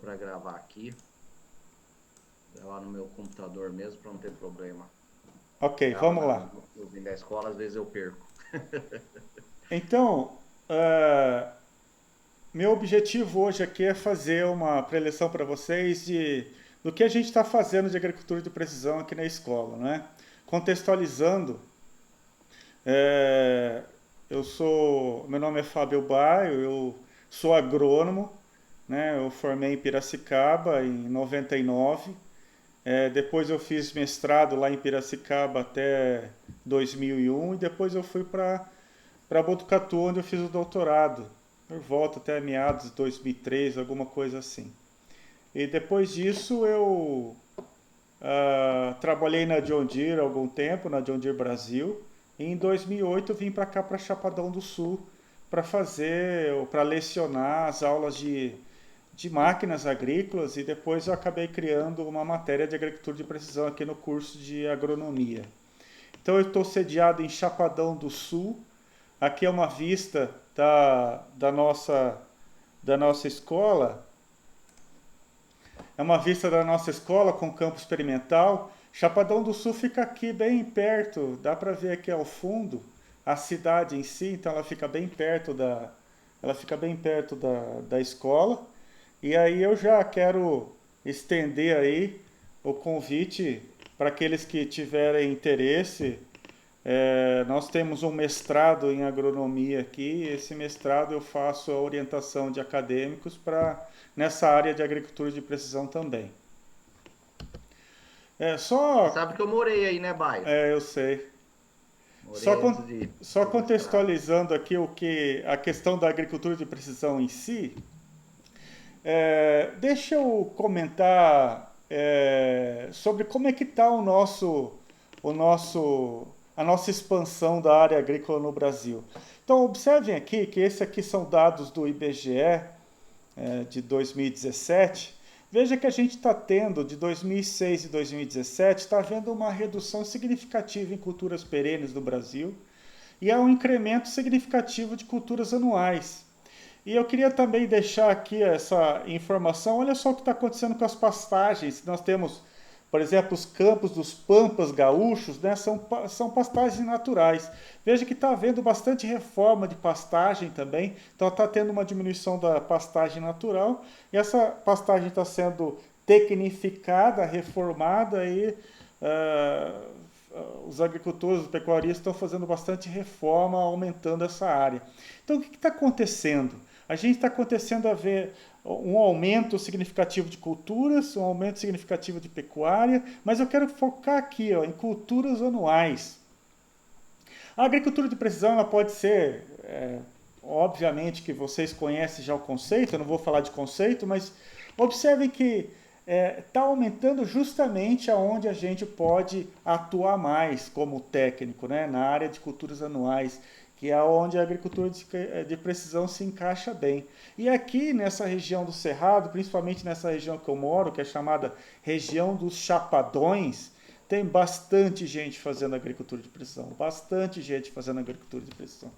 para gravar aqui. Gravar no meu computador mesmo, para não ter problema. Ok, Grava vamos lá. no da escola, às vezes eu perco. Então, meu objetivo hoje aqui é fazer uma preleção para vocês do que a gente está fazendo de agricultura de precisão aqui na escola, né? Contextualizando, é, meu nome é Fábio Baio, eu sou agrônomo, né? Eu formei em Piracicaba em 99. Depois eu fiz mestrado lá em Piracicaba até 2001 e depois eu fui para Botucatu, onde eu fiz o doutorado, por volta até meados de 2003, alguma coisa assim. E depois disso eu trabalhei na John Deere há algum tempo, na John Deere Brasil, e em 2008 eu vim para cá, para Chapadão do Sul, para lecionar as aulas de máquinas agrícolas e depois eu acabei criando uma matéria de agricultura de precisão aqui no curso de agronomia. Então eu estou sediado em Chapadão do Sul. Aqui é uma vista da nossa escola. É uma vista da nossa escola com campo experimental. Chapadão do Sul fica aqui bem perto, dá para ver aqui ao fundo a cidade em si, então ela fica bem perto da escola. E aí eu já quero estender aí o convite para aqueles que tiverem interesse. Nós temos um mestrado em agronomia aqui. Esse mestrado eu faço a orientação de acadêmicos nessa área de agricultura de precisão também. É Você só, sabe que eu morei aí, né, Baio? eu sei. Só, Morei antes de só do mestrado. contextualizando aqui a questão da agricultura de precisão em si. Deixa eu comentar sobre como é que está a nossa expansão da área agrícola no Brasil. Então, observem aqui que esses aqui são dados do IBGE de 2017. Veja que a gente está tendo, de 2006 e 2017, está havendo uma redução significativa em culturas perenes no Brasil e há um incremento significativo de culturas anuais. E eu queria também deixar aqui essa informação. Olha só o que está acontecendo com as pastagens. Nós temos, por exemplo, os campos dos pampas gaúchos, né, são pastagens naturais. Veja que está havendo bastante reforma de pastagem também. Então está tendo uma diminuição da pastagem natural. E essa pastagem está sendo tecnificada, reformada e os agricultores, os pecuaristas estão fazendo bastante reforma, aumentando essa área. Então o que está acontecendo? A gente está acontecendo a ver um aumento significativo de culturas, um aumento significativo de pecuária, mas eu quero focar aqui em culturas anuais. A agricultura de precisão ela pode ser, obviamente que vocês conhecem já o conceito, eu não vou falar de conceito, mas observem que está aumentando justamente aonde a gente pode atuar mais como técnico, né, na área de culturas anuais, que é onde a agricultura de precisão se encaixa bem. E aqui nessa região do Cerrado, principalmente nessa região que eu moro, que é chamada região dos Chapadões, tem bastante gente fazendo agricultura de precisão, bastante gente fazendo agricultura de precisão.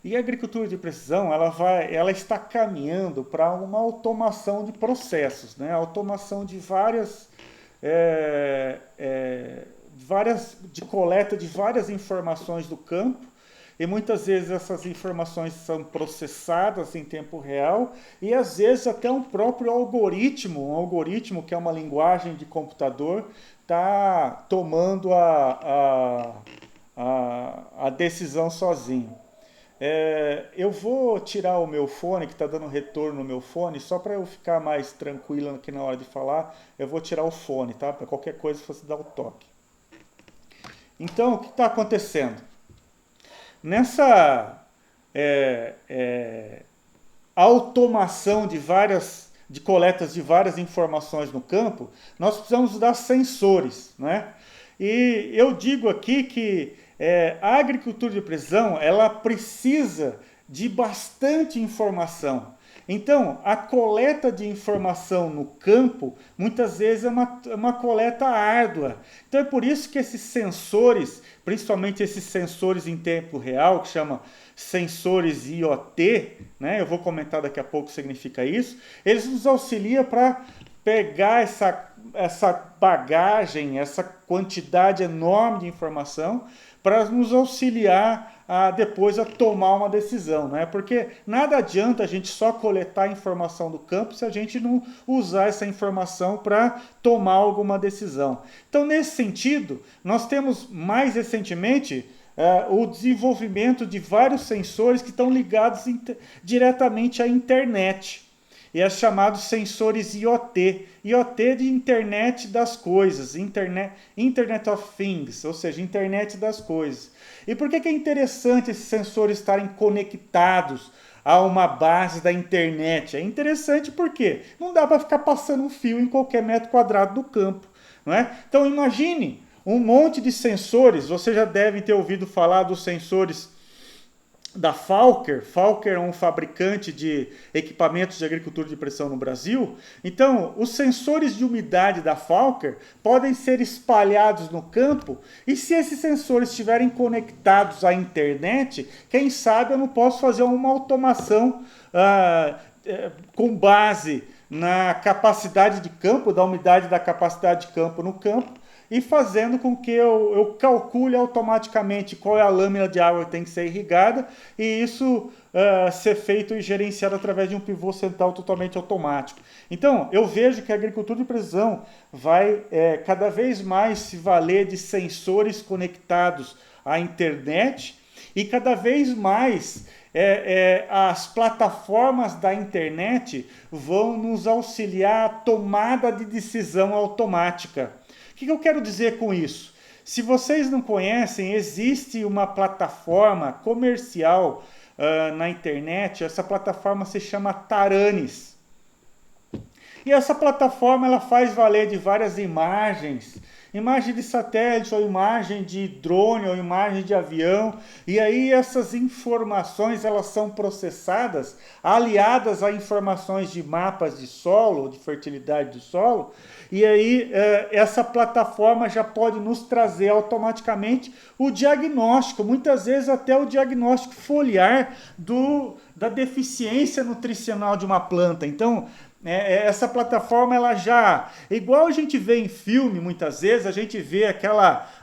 E a agricultura de precisão, ela está caminhando para uma automação de processos, né? Automação de de coleta de várias informações do campo, e muitas vezes essas informações são processadas em tempo real e às vezes até um próprio algoritmo, um algoritmo que é uma linguagem de computador, está tomando a decisão sozinho. Eu vou tirar o meu fone, que está dando retorno no meu fone, só para eu ficar mais tranquilo aqui na hora de falar, eu vou tirar o fone, tá? Para qualquer coisa você dar o toque. Então, o que está acontecendo? Nessa automação de coletas de várias informações no campo, nós precisamos dar sensores, né? E eu digo aqui que a agricultura de precisão ela precisa de bastante informação. Então, a coleta de informação no campo, muitas vezes é uma coleta árdua. Então, é por isso que esses sensores, principalmente esses sensores em tempo real, que chama sensores IoT, né? Eu vou comentar daqui a pouco o que significa isso, eles nos auxiliam para pegar essa bagagem, essa quantidade enorme de informação, para nos auxiliar depois a tomar uma decisão, né? Porque nada adianta a gente só coletar informação do campo se a gente não usar essa informação para tomar alguma decisão. Então, nesse sentido, nós temos mais recentemente o desenvolvimento de vários sensores que estão ligados diretamente à internet. E é chamado sensores IoT. IoT de Internet das Coisas, Internet of Things, ou seja, Internet das Coisas. E por que é interessante esses sensores estarem conectados a uma base da internet? É interessante porque não dá para ficar passando um fio em qualquer metro quadrado do campo, não é? Então imagine um monte de sensores, vocês já devem ter ouvido falar dos sensores da Falker. Falker é um fabricante de equipamentos de agricultura de precisão no Brasil. Então, os sensores de umidade da Falker podem ser espalhados no campo, e se esses sensores estiverem conectados à internet, quem sabe eu não posso fazer uma automação com base na capacidade de campo, da umidade da capacidade de campo no campo, e fazendo com que eu calcule automaticamente qual é a lâmina de água que tem que ser irrigada, e isso ser feito e gerenciado através de um pivô central totalmente automático. Então, eu vejo que a agricultura de precisão vai cada vez mais se valer de sensores conectados à internet, e cada vez mais as plataformas da internet vão nos auxiliar a tomada de decisão automática. O que eu quero dizer com isso? Se vocês não conhecem, existe uma plataforma comercial na internet, essa plataforma se chama Taranis. E essa plataforma ela faz valer de várias imagens, imagem de satélite, ou imagem de drone, ou imagem de avião, e aí essas informações elas são processadas, aliadas a informações de mapas de solo, de fertilidade do solo, e aí essa plataforma já pode nos trazer automaticamente o diagnóstico, muitas vezes até o diagnóstico foliar da deficiência nutricional de uma planta. Então, essa plataforma, ela já, igual a gente vê em filme, muitas vezes, a gente vê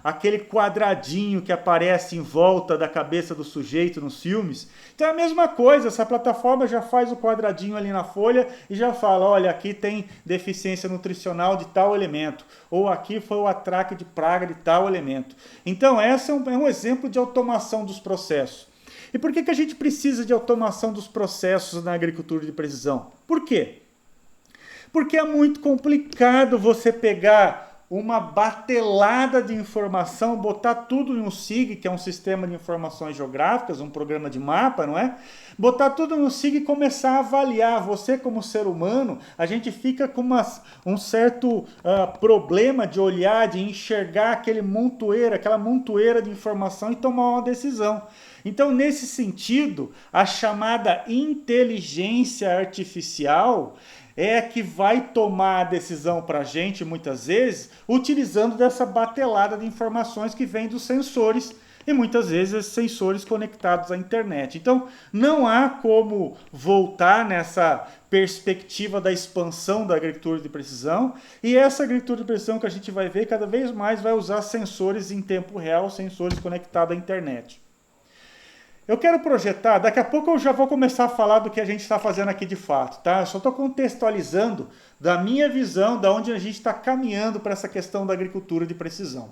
aquele quadradinho que aparece em volta da cabeça do sujeito nos filmes. Então é a mesma coisa, essa plataforma já faz o quadradinho ali na folha e já fala, olha, aqui tem deficiência nutricional de tal elemento, ou aqui foi o atraque de praga de tal elemento. Então esse é um exemplo de automação dos processos. E por que a gente precisa de automação dos processos na agricultura de precisão? Por quê? Porque é muito complicado você pegar uma batelada de informação, botar tudo em um SIG, que é um sistema de informações geográficas, um programa de mapa, não é? Botar tudo no SIG e começar a avaliar. Você, como ser humano, a gente fica com um certo problema de olhar, de enxergar aquela montoeira de informação e tomar uma decisão. Então, nesse sentido, a chamada inteligência artificial é que vai tomar a decisão para a gente, muitas vezes, utilizando dessa batelada de informações que vem dos sensores, e muitas vezes esses sensores conectados à internet. Então, não há como voltar nessa perspectiva da expansão da agricultura de precisão, e essa agricultura de precisão que a gente vai ver cada vez mais vai usar sensores em tempo real, sensores conectados à internet. Eu quero projetar, daqui a pouco eu já vou começar a falar do que a gente está fazendo aqui de fato, tá? Eu só estou contextualizando da minha visão, da onde a gente está caminhando para essa questão da agricultura de precisão.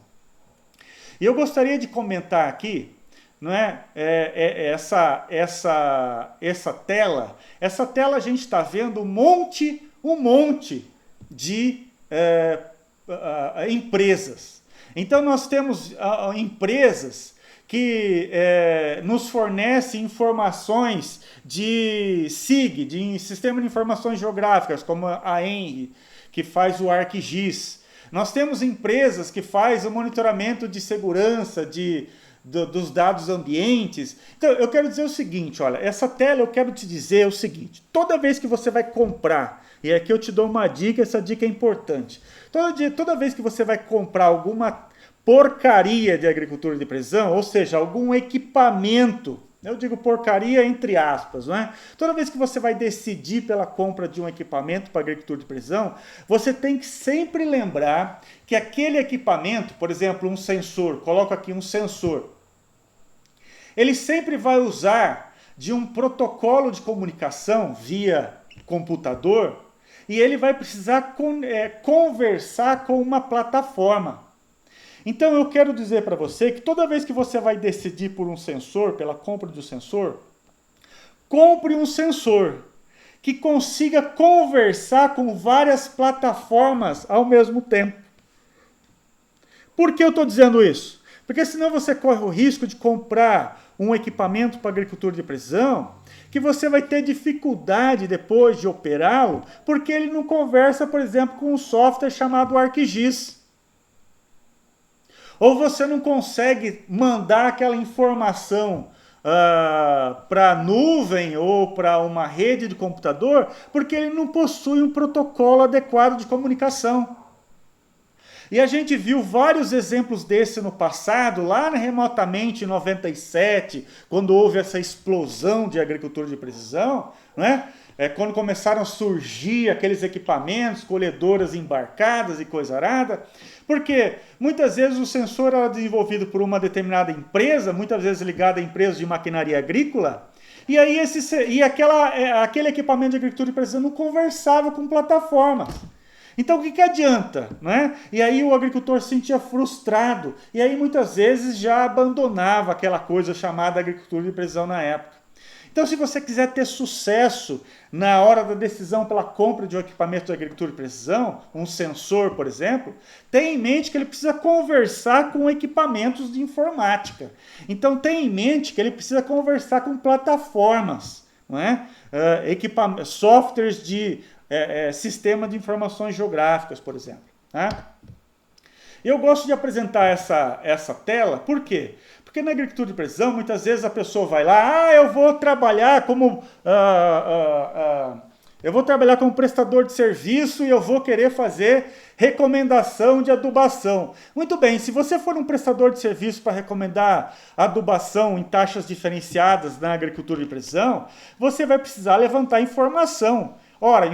E eu gostaria de comentar aqui, não é? Essa tela a gente está vendo um monte de empresas. Então nós temos empresas que nos fornece informações de SIG, de Sistema de Informações Geográficas, como a ENRI, que faz o ArcGIS. Nós temos empresas que fazem o monitoramento de segurança, de dos dados ambientes. Então, eu quero dizer o seguinte, olha, essa tela eu quero te dizer o seguinte, toda vez que você vai comprar, e aqui eu te dou uma dica, essa dica é importante, toda vez que você vai comprar alguma porcaria de agricultura de precisão, ou seja, algum equipamento, eu digo porcaria entre aspas, não é? Toda vez que você vai decidir pela compra de um equipamento para agricultura de precisão, você tem que sempre lembrar que aquele equipamento, por exemplo, um sensor, coloco aqui um sensor, ele sempre vai usar de um protocolo de comunicação via computador e ele vai precisar conversar com uma plataforma. Então eu quero dizer para você que toda vez que você vai decidir por um sensor, pela compra de um sensor, compre um sensor que consiga conversar com várias plataformas ao mesmo tempo. Por que eu estou dizendo isso? Porque senão você corre o risco de comprar um equipamento para agricultura de precisão que você vai ter dificuldade depois de operá-lo, porque ele não conversa, por exemplo, com um software chamado ArcGIS. Ou você não consegue mandar aquela informação para a nuvem ou para uma rede de computador, porque ele não possui um protocolo adequado de comunicação. E a gente viu vários exemplos desse no passado, lá remotamente em 97, quando houve essa explosão de agricultura de precisão, né? Quando começaram a surgir aqueles equipamentos, colhedoras embarcadas e coisa arada, porque muitas vezes o sensor era desenvolvido por uma determinada empresa, muitas vezes ligada a empresas de maquinaria agrícola, e aí aquele equipamento de agricultura de precisão não conversava com plataformas. Então o que adianta, né? E aí o agricultor se sentia frustrado, e aí muitas vezes já abandonava aquela coisa chamada agricultura de precisão na época. Então, se você quiser ter sucesso na hora da decisão pela compra de um equipamento de agricultura de precisão, um sensor, por exemplo, tenha em mente que ele precisa conversar com equipamentos de informática. Então, tenha em mente que ele precisa conversar com plataformas, não é? Softwares de sistema de informações geográficas, por exemplo. Né? Eu gosto de apresentar essa tela, por quê? Porque na agricultura de precisão, muitas vezes a pessoa vai lá, eu vou trabalhar como prestador de serviço e eu vou querer fazer recomendação de adubação. Muito bem, se você for um prestador de serviço para recomendar adubação em taxas diferenciadas na agricultura de precisão, você vai precisar levantar informação. Ora,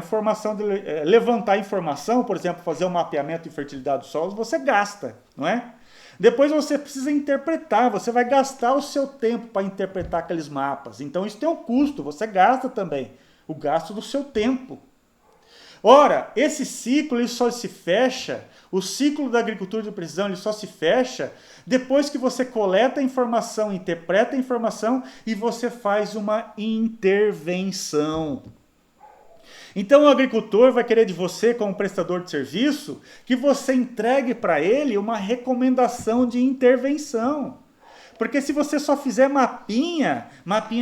levantar informação, por exemplo, fazer um mapeamento de fertilidade dos solos, você gasta, não é? Depois você precisa interpretar, você vai gastar o seu tempo para interpretar aqueles mapas. Então isso tem um custo, você gasta também o gasto do seu tempo. Ora, esse ciclo ele só se fecha, o ciclo da agricultura de precisão ele só se fecha depois que você coleta a informação, interpreta a informação e você faz uma intervenção. Então o agricultor vai querer de você, como prestador de serviço, que você entregue para ele uma recomendação de intervenção. Porque se você só fizer mapinha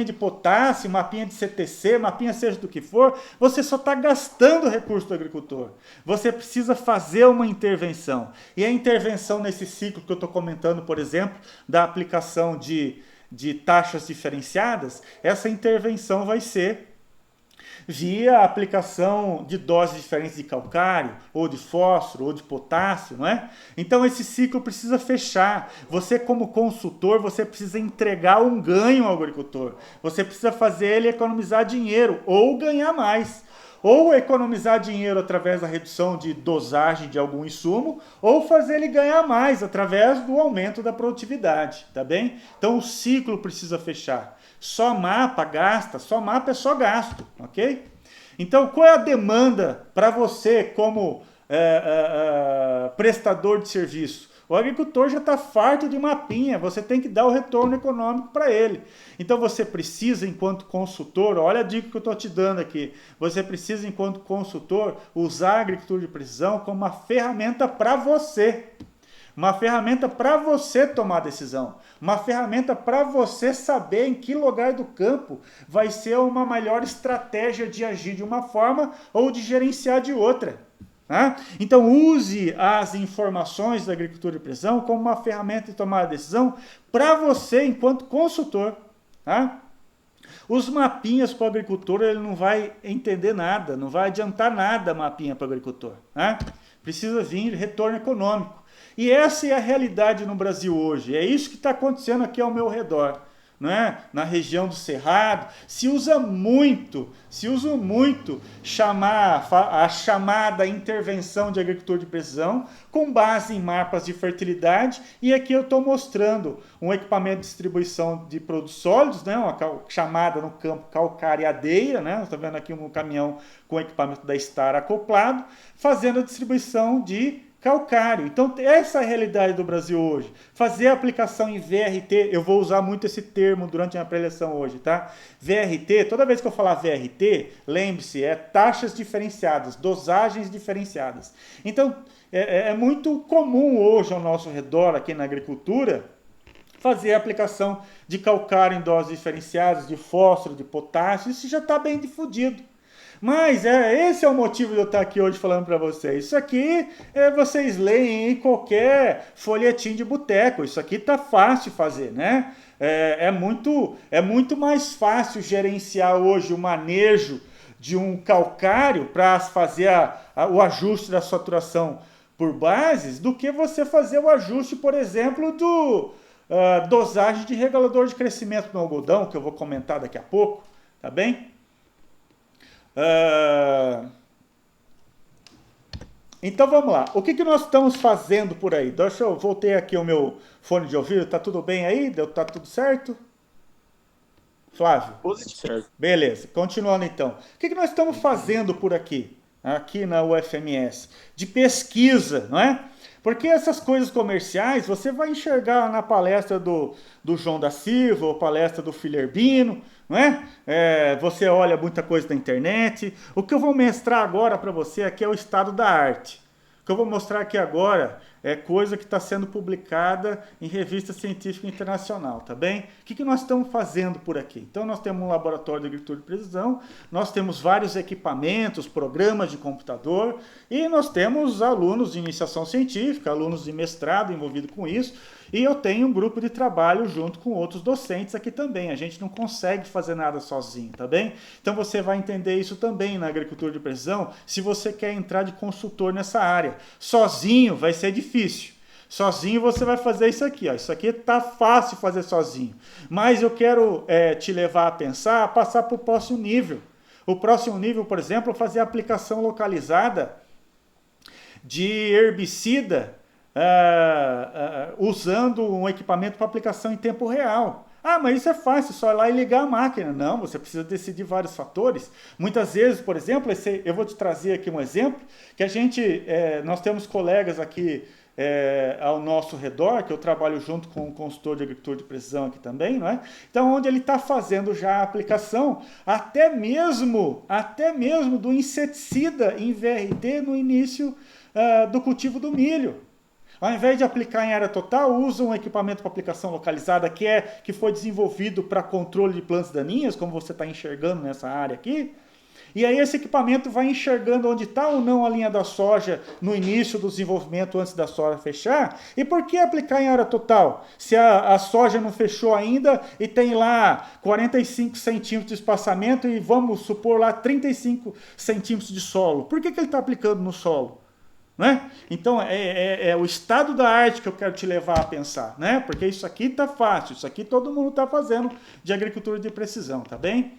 de potássio, mapinha de CTC, mapinha seja do que for, você só está gastando o recurso do agricultor. Você precisa fazer uma intervenção. E a intervenção nesse ciclo que eu estou comentando, por exemplo, da aplicação de taxas diferenciadas, essa intervenção vai ser via a aplicação de doses diferentes de calcário, ou de fósforo, ou de potássio, não é? Então esse ciclo precisa fechar. Você como consultor, você precisa entregar um ganho ao agricultor. Você precisa fazer ele economizar dinheiro, ou ganhar mais. Ou economizar dinheiro através da redução de dosagem de algum insumo, ou fazer ele ganhar mais através do aumento da produtividade, tá bem? Então o ciclo precisa fechar. Só mapa gasta, só mapa é só gasto, ok? Então, qual é a demanda para você como prestador de serviço? O agricultor já está farto de mapinha, você tem que dar o retorno econômico para ele. Então, você precisa, enquanto consultor, olha a dica que eu estou te dando aqui, você precisa, enquanto consultor, usar a agricultura de precisão como uma ferramenta para você. Uma ferramenta para você tomar decisão. Uma ferramenta para você saber em que lugar do campo vai ser uma melhor estratégia de agir de uma forma ou de gerenciar de outra. Tá? Então, use as informações da agricultura de precisão como uma ferramenta de tomar a decisão para você, enquanto consultor. Tá? Os mapinhas para o agricultor, ele não vai entender nada, não vai adiantar nada mapinha para o agricultor. Tá? Precisa vir retorno econômico. E essa é a realidade no Brasil hoje. É isso que está acontecendo aqui ao meu redor. Né? Na região do Cerrado, se usa muito a chamada intervenção de agricultura de precisão com base em mapas de fertilidade, e aqui eu estou mostrando um equipamento de distribuição de produtos sólidos, né? Uma chamada no campo calcareadeira, né? Nós estamos vendo aqui um caminhão com equipamento da Star acoplado, fazendo a distribuição de calcário. Então, essa é a realidade do Brasil hoje. Fazer a aplicação em VRT, eu vou usar muito esse termo durante a minha preleção hoje, tá? VRT, toda vez que eu falar VRT, lembre-se, é taxas diferenciadas, dosagens diferenciadas. Então, é muito comum hoje ao nosso redor, aqui na agricultura, fazer a aplicação de calcário em doses diferenciadas, de fósforo, de potássio, isso já está bem difundido. Mas esse é o motivo de eu estar aqui hoje falando para vocês. Isso aqui vocês leem em qualquer folhetim de boteco. Isso aqui está fácil de fazer, né? É muito mais fácil gerenciar hoje o manejo de um calcário para fazer o ajuste da saturação por bases do que você fazer o ajuste, por exemplo, do dosagem de regulador de crescimento no algodão, que eu vou comentar daqui a pouco, tá bem? Então vamos lá. O que nós estamos fazendo por aí? Deixa eu voltei aqui o meu fone de ouvido. Tá tudo bem aí? Tá tudo certo? Flávio? Positivo. Beleza. Continuando então. O que nós estamos fazendo por aqui? Aqui na UFMS? De pesquisa, não é? Porque essas coisas comerciais você vai enxergar na palestra do João da Silva, ou palestra do Filerbino, não é? Você olha muita coisa na internet. O que eu vou mostrar agora para você aqui é o estado da arte. O que eu vou mostrar aqui agora é coisa que está sendo publicada em revista científica internacional, tá bem? O que nós estamos fazendo por aqui? Então, nós temos um laboratório de agricultura de precisão, nós temos vários equipamentos, programas de computador, e nós temos alunos de iniciação científica, alunos de mestrado envolvidos com isso, e eu tenho um grupo de trabalho junto com outros docentes aqui também. A gente não consegue fazer nada sozinho, tá bem? Então você vai entender isso também na agricultura de precisão, se você quer entrar de consultor nessa área. Sozinho vai ser difícil. Sozinho você vai fazer isso aqui, ó. Isso aqui tá fácil fazer sozinho. Mas eu quero te levar a pensar, a passar para o próximo nível. O próximo nível, por exemplo, é fazer a aplicação localizada de herbicida usando um equipamento para aplicação em tempo real. Ah, mas isso é fácil, só ir lá e ligar a máquina. Não, você precisa decidir vários fatores. Muitas vezes, por exemplo, eu vou te trazer aqui um exemplo, que nós temos colegas aqui ao nosso redor, que eu trabalho junto com um consultor de agricultura de precisão aqui também, não é? Então, onde ele está fazendo já a aplicação, até mesmo do inseticida em VRT no início do cultivo do milho. Ao invés de aplicar em área total, usa um equipamento para aplicação localizada que foi desenvolvido para controle de plantas daninhas, como você está enxergando nessa área aqui. E aí esse equipamento vai enxergando onde está ou não a linha da soja no início do desenvolvimento, antes da soja fechar. E por que aplicar em área total? Se a soja não fechou ainda e tem lá 45 centímetros de espaçamento e vamos supor lá 35 centímetros de solo. Por que ele está aplicando no solo? Né? Então é o estado da arte que eu quero te levar a pensar, né? Porque isso aqui está fácil, isso aqui todo mundo está fazendo de agricultura de precisão, tá bem?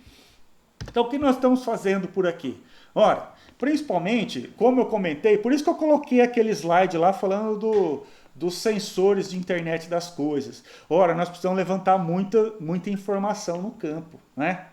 Então o que nós estamos fazendo por aqui? Ora, principalmente, como eu comentei, por isso que eu coloquei aquele slide lá falando dos sensores de internet das coisas. Ora, nós precisamos levantar muita informação no campo, né?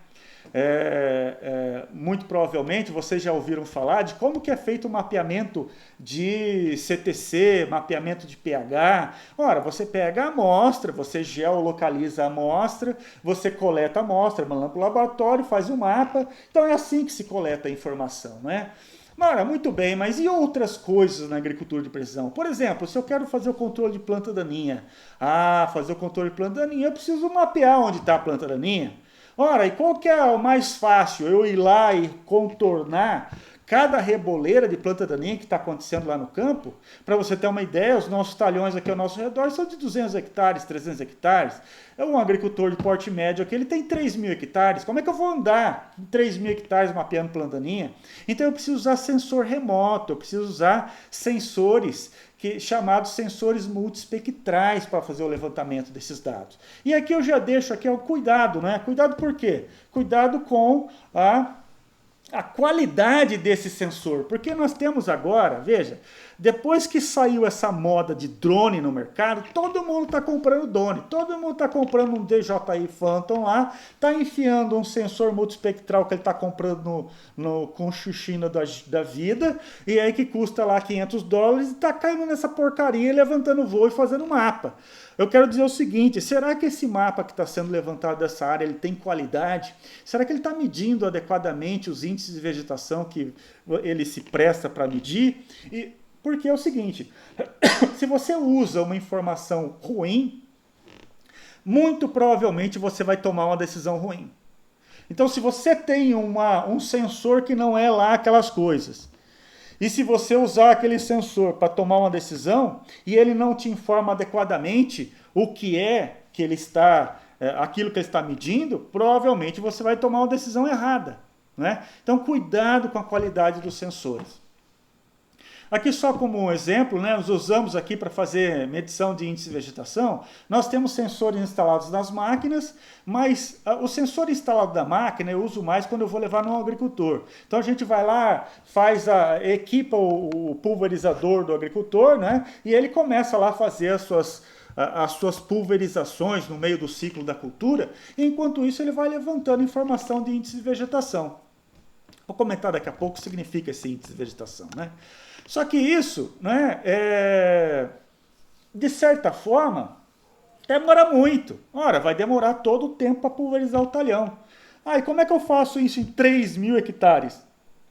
Muito provavelmente vocês já ouviram falar de como que é feito o mapeamento de CTC, mapeamento de pH. Ora, você pega a amostra, você geolocaliza a amostra, você coleta a amostra, manda para o laboratório, faz um mapa. Então é assim que se coleta a informação, né? Ora, muito bem, mas e outras coisas na agricultura de precisão? Por exemplo, se eu quero fazer o controle de planta daninha, fazer o controle de planta daninha, eu preciso mapear onde está a planta daninha. Ora, e qual que é o mais fácil? Eu ir lá e contornar cada reboleira de planta daninha que está acontecendo lá no campo. Para você ter uma ideia, os nossos talhões aqui ao nosso redor são de 200 hectares, 300 hectares. É um agricultor de porte médio aqui, ele tem 3.000 hectares. Como é que eu vou andar em 3.000 hectares mapeando planta daninha? Então eu preciso usar sensor remoto, eu preciso usar sensores chamados sensores multiespectrais para fazer o levantamento desses dados. E aqui eu já deixo aqui o cuidado, né? Cuidado por quê? Cuidado com a qualidade desse sensor, porque nós temos agora, veja, depois que saiu essa moda de drone no mercado, todo mundo está comprando drone, todo mundo está comprando um DJI Phantom lá, está enfiando um sensor multiespectral que ele está comprando com o Xuxina da vida, e aí que custa lá $500, e está caindo nessa porcaria, levantando voo e fazendo mapa. Eu quero dizer o seguinte, será que esse mapa que está sendo levantado dessa área, ele tem qualidade? Será que ele está medindo adequadamente os índices de vegetação que ele se presta para medir? Porque é o seguinte, se você usa uma informação ruim, muito provavelmente você vai tomar uma decisão ruim. Então, se você tem um sensor que não é lá aquelas coisas, e se você usar aquele sensor para tomar uma decisão, e ele não te informa adequadamente o que é que ele está, aquilo que ele está medindo, provavelmente você vai tomar uma decisão errada, né? Então, cuidado com a qualidade dos sensores. Aqui só como um exemplo, né, nós usamos aqui para fazer medição de índice de vegetação, nós temos sensores instalados nas máquinas, mas o sensor instalado da máquina eu uso mais quando eu vou levar no agricultor. Então a gente vai lá, equipa o pulverizador do agricultor, né, e ele começa lá a fazer as suas pulverizações no meio do ciclo da cultura, e enquanto isso ele vai levantando informação de índice de vegetação. Vou comentar daqui a pouco o que significa esse índice de vegetação, né? Só que isso, né, de certa forma, demora muito. Ora, vai demorar todo o tempo para pulverizar o talhão. E como é que eu faço isso em 3.000 hectares?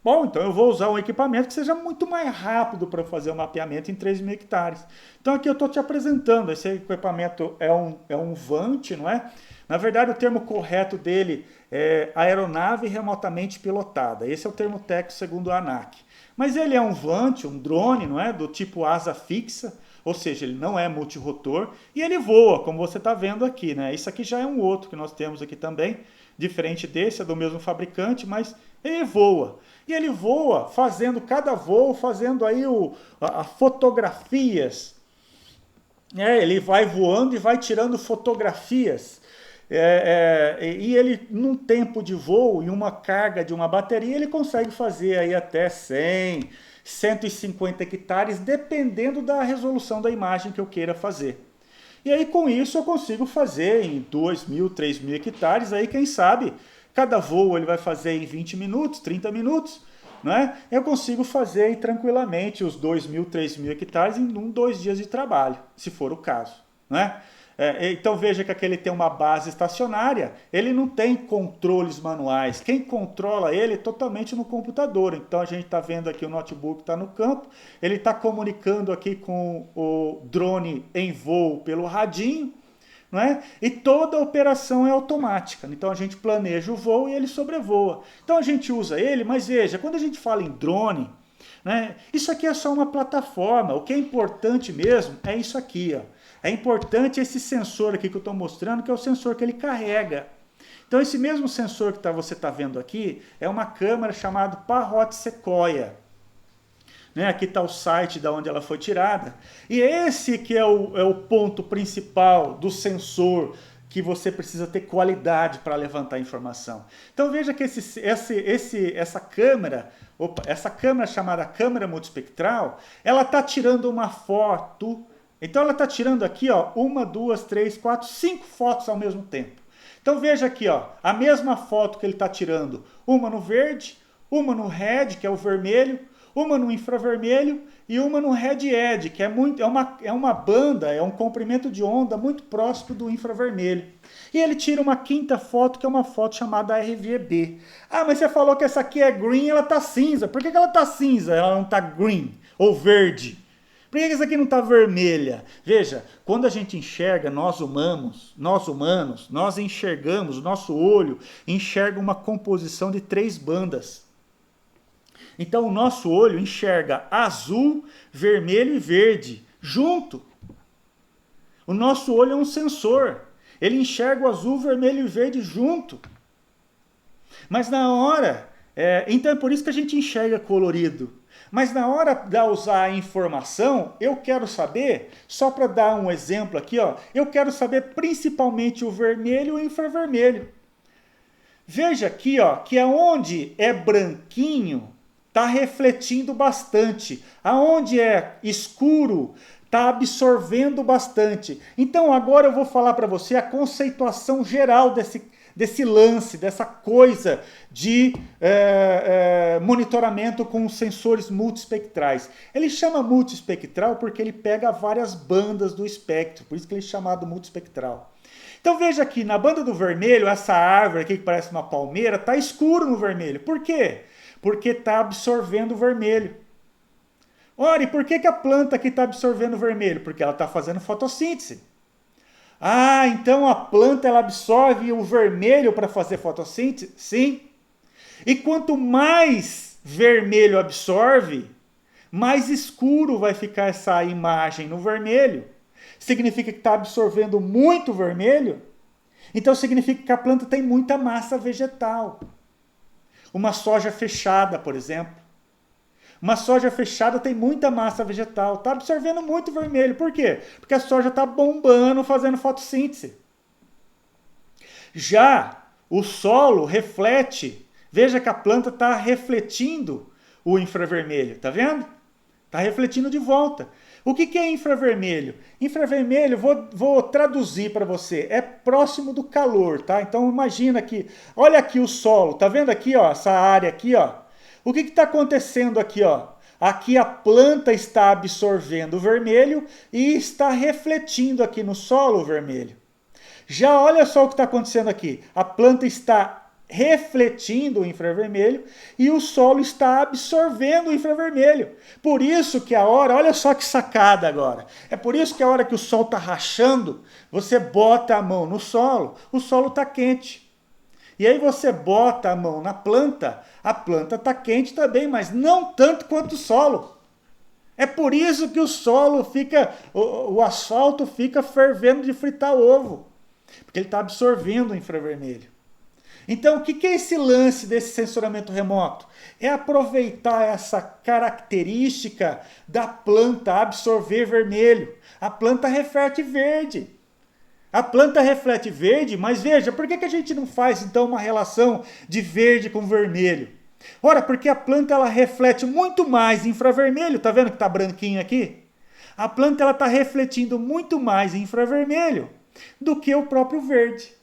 Bom, então eu vou usar um equipamento que seja muito mais rápido para fazer o mapeamento em 3.000 hectares. Então aqui eu estou te apresentando, esse equipamento é um VANT, não é? Na verdade o termo correto dele é aeronave remotamente pilotada. Esse é o termo técnico segundo a ANAC. Mas ele é um VANT, um drone, não é? Do tipo asa fixa, ou seja, ele não é multirotor, e ele voa, como você está vendo aqui, né? Isso aqui já é um outro que nós temos aqui também, diferente desse, é do mesmo fabricante, mas ele voa. E ele voa fazendo, cada voo, fazendo aí fotografias. Ele vai voando e vai tirando fotografias. E ele, num tempo de voo, em uma carga de uma bateria, ele consegue fazer aí até 100, 150 hectares, dependendo da resolução da imagem que eu queira fazer. E aí com isso eu consigo fazer em 2.000, 3.000 hectares, aí quem sabe, cada voo ele vai fazer em 20 minutos, 30 minutos, né? Eu consigo fazer aí, tranquilamente os 2.000, 3.000 hectares em 2 dias de trabalho, se for o caso, né? Então veja que aquele tem uma base estacionária, ele não tem controles manuais, quem controla ele é totalmente no computador. Então a gente está vendo aqui o notebook está no campo, ele está comunicando aqui com o drone em voo pelo radinho, não é? E toda a operação é automática, então a gente planeja o voo e ele sobrevoa. Então a gente usa ele, mas veja, quando a gente fala em drone, né, isso aqui é só uma plataforma, o que é importante mesmo é isso aqui, ó. É importante esse sensor aqui que eu estou mostrando, que é o sensor que ele carrega. Então esse mesmo sensor que você está vendo aqui, é uma câmera chamada Parrot Sequoia. Né? Aqui está o site de onde ela foi tirada. E esse que é o ponto principal do sensor, que você precisa ter qualidade para levantar informação. Então veja que essa câmera chamada câmera multiespectral, ela está tirando uma foto. Então ela está tirando aqui, ó, 1, 2, 3, 4, 5 fotos ao mesmo tempo. Então veja aqui, ó, a mesma foto que ele está tirando, uma no verde, uma no red, que é o vermelho, uma no infravermelho e uma no red-edge, que é uma banda, é um comprimento de onda muito próximo do infravermelho. E ele tira uma quinta foto, que é uma foto chamada RGB. Mas você falou que essa aqui é green, ela está cinza. Por que ela está cinza? Ela não está green ou verde. Por que essa aqui não está vermelha? Veja, quando a gente enxerga, nós humanos, nós enxergamos, o nosso olho enxerga uma composição de 3 bandas. Então o nosso olho enxerga azul, vermelho e verde junto. O nosso olho é um sensor. Ele enxerga o azul, vermelho e verde junto. Mas na hora, então é por isso que a gente enxerga colorido. Mas na hora de usar a informação, eu quero saber, só para dar um exemplo aqui, ó, eu quero saber principalmente o vermelho e o infravermelho. Veja aqui, ó, que aonde é branquinho, está refletindo bastante. Aonde é escuro, está absorvendo bastante. Então agora eu vou falar para você a conceituação geral desse lance, dessa coisa de monitoramento com sensores multiespectrais. Ele chama multiespectral porque ele pega várias bandas do espectro, por isso que ele é chamado multiespectral. Então veja aqui, na banda do vermelho, essa árvore aqui que parece uma palmeira, está escuro no vermelho. Por quê? Porque está absorvendo o vermelho. Ora, e por que a planta aqui está absorvendo o vermelho? Porque ela está fazendo fotossíntese. Ah, então a planta ela absorve o vermelho para fazer fotossíntese? Sim. E quanto mais vermelho absorve, mais escuro vai ficar essa imagem no vermelho. Significa que está absorvendo muito vermelho? Então significa que a planta tem muita massa vegetal. Uma soja fechada, por exemplo. Uma soja fechada tem muita massa vegetal, está absorvendo muito vermelho. Por quê? Porque a soja está bombando, fazendo fotossíntese. Já o solo reflete, veja que a planta está refletindo o infravermelho, tá vendo? Está refletindo de volta. O que é infravermelho? Infravermelho, vou traduzir para você, é próximo do calor, tá? Então imagina que, olha aqui o solo, tá vendo aqui, ó, essa área aqui, ó? O que está acontecendo aqui, ó? Aqui a planta está absorvendo o vermelho e está refletindo aqui no solo o vermelho. Já olha só o que está acontecendo aqui. A planta está refletindo o infravermelho e o solo está absorvendo o infravermelho. Por isso que a hora, olha só que sacada agora. É por isso que a hora que o sol está rachando, você bota a mão no solo, o solo está quente. E aí você bota a mão na planta, a planta está quente também, mas não tanto quanto o solo. É por isso que o solo fica, o asfalto fica fervendo de fritar ovo, porque ele está absorvendo o infravermelho. Então, o que é esse lance desse sensoramento remoto? É aproveitar essa característica da planta absorver vermelho. A planta reflete verde. A planta reflete verde, mas veja, por que a gente não faz então uma relação de verde com vermelho? Ora, porque a planta ela reflete muito mais infravermelho, tá vendo que tá branquinho aqui? A planta ela está refletindo muito mais infravermelho do que o próprio verde.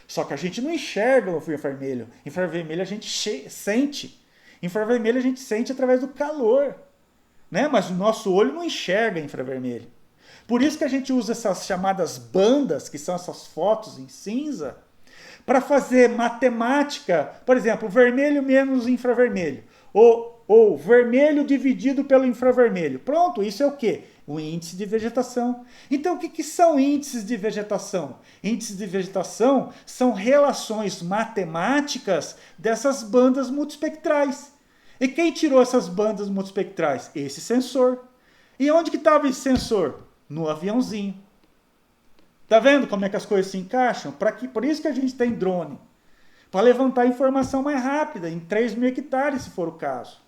Só que a gente não enxerga o infravermelho. Infravermelho a gente sente. Infravermelho a gente sente através do calor, né? Mas o nosso olho não enxerga infravermelho. Por isso que a gente usa essas chamadas bandas, que são essas fotos em cinza, para fazer matemática, por exemplo, vermelho menos infravermelho, ou vermelho dividido pelo infravermelho. Pronto, isso é o quê? O índice de vegetação. Então, o que são índices de vegetação? Índices de vegetação são relações matemáticas dessas bandas multiespectrais. E quem tirou essas bandas multiespectrais? Esse sensor. E onde que estava esse sensor? No aviãozinho. Tá vendo como é que as coisas se encaixam? Por isso que a gente tem drone. Para levantar informação mais rápida, em 3.000 hectares, se for o caso.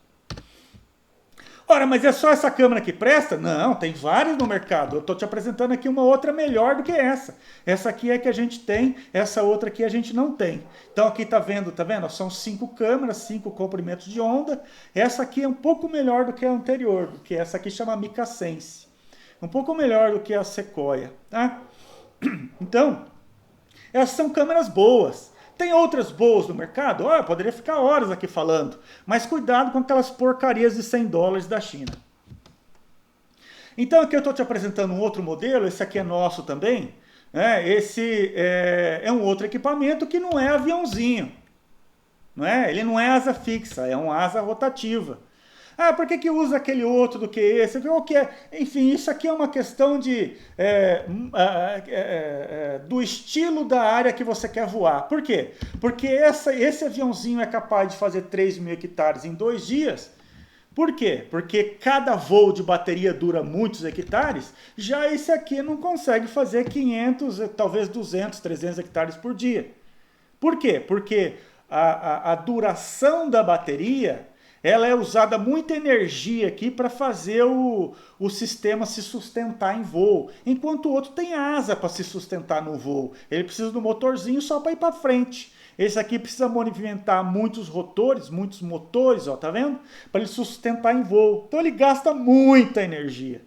Ora, mas é só essa câmera que presta? Não, tem várias no mercado. Eu estou te apresentando aqui uma outra melhor do que essa. Essa aqui é que a gente tem, essa outra aqui a gente não tem. Então aqui tá vendo? São 5 câmeras, 5 comprimentos de onda. Essa aqui é um pouco melhor do que a anterior, porque essa aqui chama Mica Sense. Um pouco melhor do que a Sequoia, tá? Então, essas são câmeras boas. Tem outras boas no mercado? Eu poderia ficar horas aqui falando. Mas cuidado com aquelas porcarias de $100 da China. Então aqui eu estou te apresentando um outro modelo. Esse aqui é nosso também. Esse é um outro equipamento que não é aviãozinho. Não é? Ele não é asa fixa, é uma asa rotativa. Ah, por que usa aquele outro do que esse? O que é? Enfim, isso aqui é uma questão do estilo da área que você quer voar. Por quê? Porque esse aviãozinho é capaz de fazer 3.000 hectares em 2 dias Por quê? Porque cada voo de bateria dura muitos hectares, já esse aqui não consegue fazer 500, talvez 200, 300 hectares por dia. Por quê? Porque a duração da bateria, ela é usada muita energia aqui para fazer o sistema se sustentar em voo, enquanto o outro tem asa para se sustentar no voo. Ele precisa do motorzinho só para ir para frente. Esse aqui precisa movimentar muitos rotores, muitos motores, ó, tá vendo? Para ele sustentar em voo. Então ele gasta muita energia.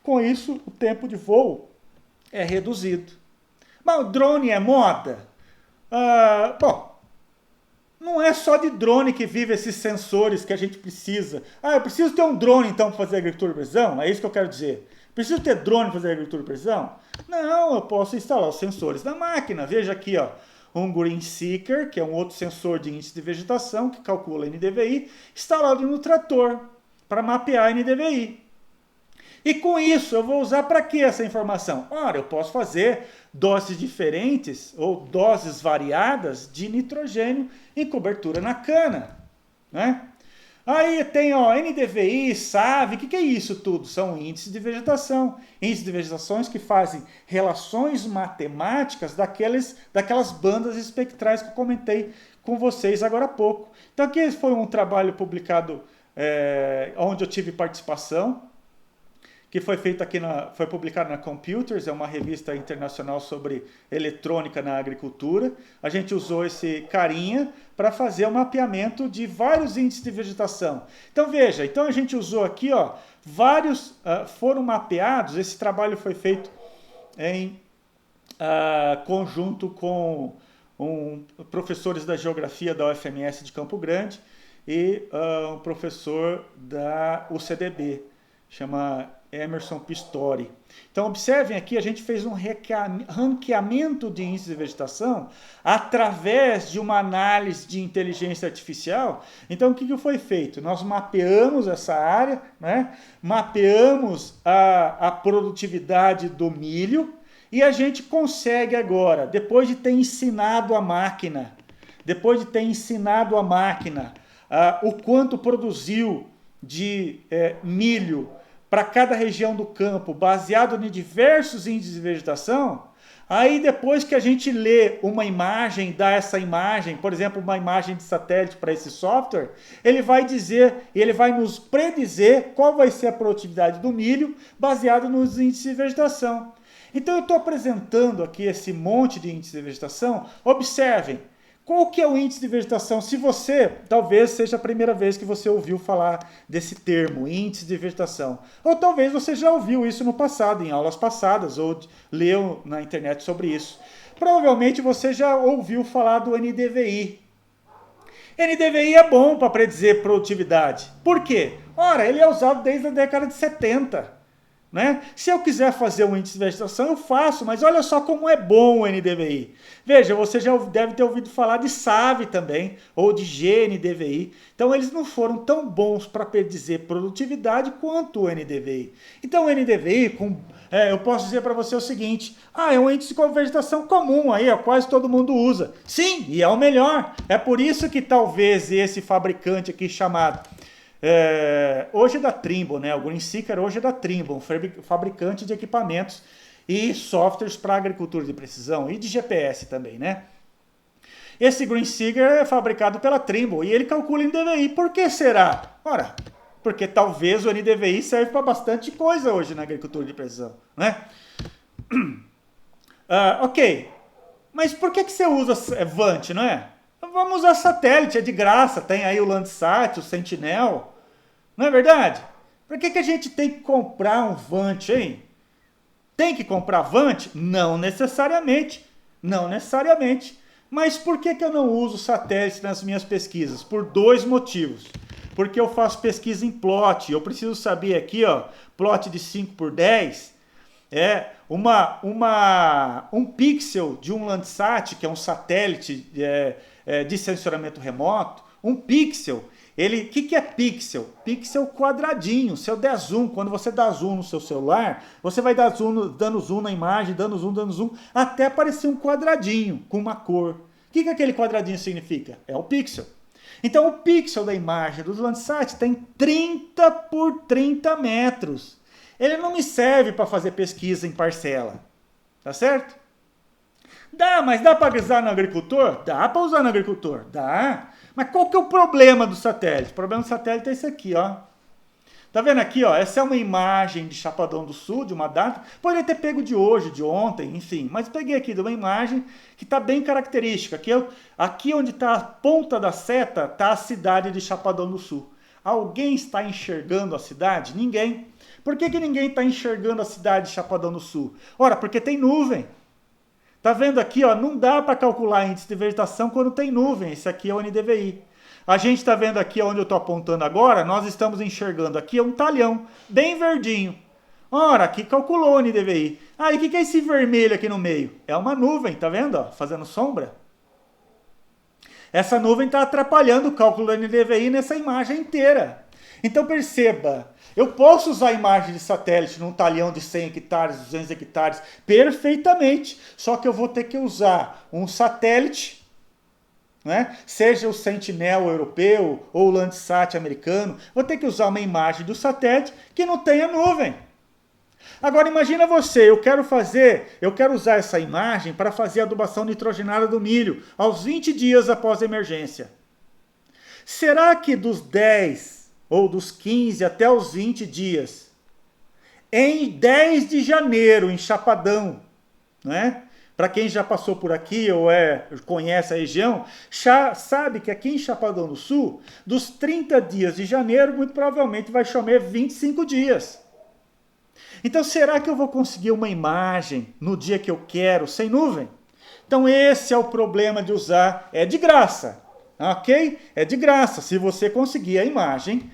Com isso, o tempo de voo é reduzido. Mas o drone é moda? Bom, não é só de drone que vive esses sensores que a gente precisa. Eu preciso ter um drone então para fazer agricultura de precisão? É isso que eu quero dizer. Preciso ter drone para fazer agricultura de precisão? Não, eu posso instalar os sensores na máquina. Veja aqui, ó, um Green Seeker, que é um outro sensor de índice de vegetação, que calcula NDVI, instalado no trator, para mapear NDVI. E com isso, eu vou usar para que essa informação? Ora, eu posso fazer doses diferentes ou doses variadas de nitrogênio em cobertura na cana, né? Aí tem, ó, NDVI, SAV, o que é isso tudo? São índices de vegetação. Índices de vegetações que fazem relações matemáticas daquelas bandas espectrais que eu comentei com vocês agora há pouco. Então aqui foi um trabalho publicado onde eu tive participação, que foi feito aqui foi publicado na Computers, é uma revista internacional sobre eletrônica na agricultura. A gente usou esse carinha para fazer o mapeamento de vários índices de vegetação. Então veja, então a gente usou aqui, ó, vários foram mapeados. Esse trabalho foi feito em conjunto com professores da geografia da UFMS de Campo Grande e um professor da UCDB, chama Emerson Pistori. Então observem aqui, a gente fez um ranqueamento de índice de vegetação através de uma análise de inteligência artificial. Então o que foi feito? Nós mapeamos essa área, né? Mapeamos a produtividade do milho e a gente consegue agora, depois de ter ensinado a máquina, o quanto produziu de milho para cada região do campo, baseado em diversos índices de vegetação, aí depois que a gente lê uma imagem, dá essa imagem, por exemplo, uma imagem de satélite para esse software, ele vai nos predizer qual vai ser a produtividade do milho baseado nos índices de vegetação. Então eu estou apresentando aqui esse monte de índices de vegetação. Observem, qual que é o índice de vegetação? Se você, talvez seja a primeira vez que você ouviu falar desse termo, índice de vegetação. Ou talvez você já ouviu isso no passado, em aulas passadas, ou leu na internet sobre isso. Provavelmente você já ouviu falar do NDVI. NDVI é bom para predizer produtividade. Por quê? Ora, ele é usado desde a década de 70. Né? Se eu quiser fazer um índice de vegetação, eu faço, mas olha só como é bom o NDVI. Veja, você já deve ter ouvido falar de SAV também, ou de GNDVI. Então, eles não foram tão bons para predizer produtividade quanto o NDVI. Então, o NDVI, eu posso dizer para você o seguinte, é um índice de vegetação comum, aí, quase todo mundo usa. Sim, e é o melhor. É por isso que talvez esse fabricante aqui chamado hoje é da Trimble, né? O Green Seeker hoje é da Trimble, um fabricante de equipamentos e softwares para agricultura de precisão e de GPS também, né? Esse Green Seeker é fabricado pela Trimble e ele calcula NDVI. Por que será? Ora, porque talvez o NDVI serve para bastante coisa hoje na agricultura de precisão, né? Ok, mas por que você usa VANT, não é? Vamos usar satélite, é de graça, tem aí o Landsat, o Sentinel, não é verdade? Por que a gente tem que comprar um VANT, hein? Tem que comprar VANT? Não necessariamente, Mas por que eu não uso satélite nas minhas pesquisas? Por dois motivos. Porque eu faço pesquisa em plot, eu preciso saber aqui, ó, plot de 5x10, um pixel de um Landsat, que é um satélite de sensoramento remoto, um pixel, o que é pixel? Pixel quadradinho. Se eu der zoom, quando você dá zoom no seu celular, você vai dando zoom na imagem, dando zoom, até aparecer um quadradinho com uma cor. O que aquele quadradinho significa? É o pixel. Então o pixel da imagem do Landsat tem 30 por 30 metros. Ele não me serve para fazer pesquisa em parcela. Tá certo? Mas dá para usar no agricultor? Dá para usar no agricultor, dá. Mas qual que é o problema do satélite? O problema do satélite é esse aqui, ó. Tá vendo aqui, ó? Essa é uma imagem de Chapadão do Sul, de uma data. Poderia ter pego de hoje, de ontem, enfim. Mas peguei aqui de uma imagem que está bem característica. Aqui onde está a ponta da seta, está a cidade de Chapadão do Sul. Alguém está enxergando a cidade? Ninguém. Por que ninguém está enxergando a cidade de Chapadão do Sul? Ora, porque tem nuvem. Tá vendo aqui, ó? Não dá para calcular índice de vegetação quando tem nuvem. Esse aqui é o NDVI. A gente está vendo aqui onde eu estou apontando agora, nós estamos enxergando aqui um talhão, bem verdinho. Ora, aqui calculou o NDVI. E o que é esse vermelho aqui no meio? É uma nuvem, tá vendo? Ó, fazendo sombra. Essa nuvem está atrapalhando o cálculo do NDVI nessa imagem inteira. Então perceba, eu posso usar a imagem de satélite num talhão de 100 hectares, 200 hectares, perfeitamente. Só que eu vou ter que usar um satélite, né? Seja o Sentinel europeu ou o Landsat americano, vou ter que usar uma imagem do satélite que não tenha nuvem. Agora imagina você, eu quero usar essa imagem para fazer a adubação nitrogenada do milho aos 20 dias após a emergência. Será que dos 10 ou dos 15 até os 20 dias, em 10 de janeiro, em Chapadão, né? Para quem já passou por aqui ou conhece a região, sabe que aqui em Chapadão do Sul, dos 30 dias de janeiro, muito provavelmente vai chover 25 dias. Então, será que eu vou conseguir uma imagem no dia que eu quero, sem nuvem? Então, esse é o problema de usar, é de graça, ok? É de graça, se você conseguir a imagem,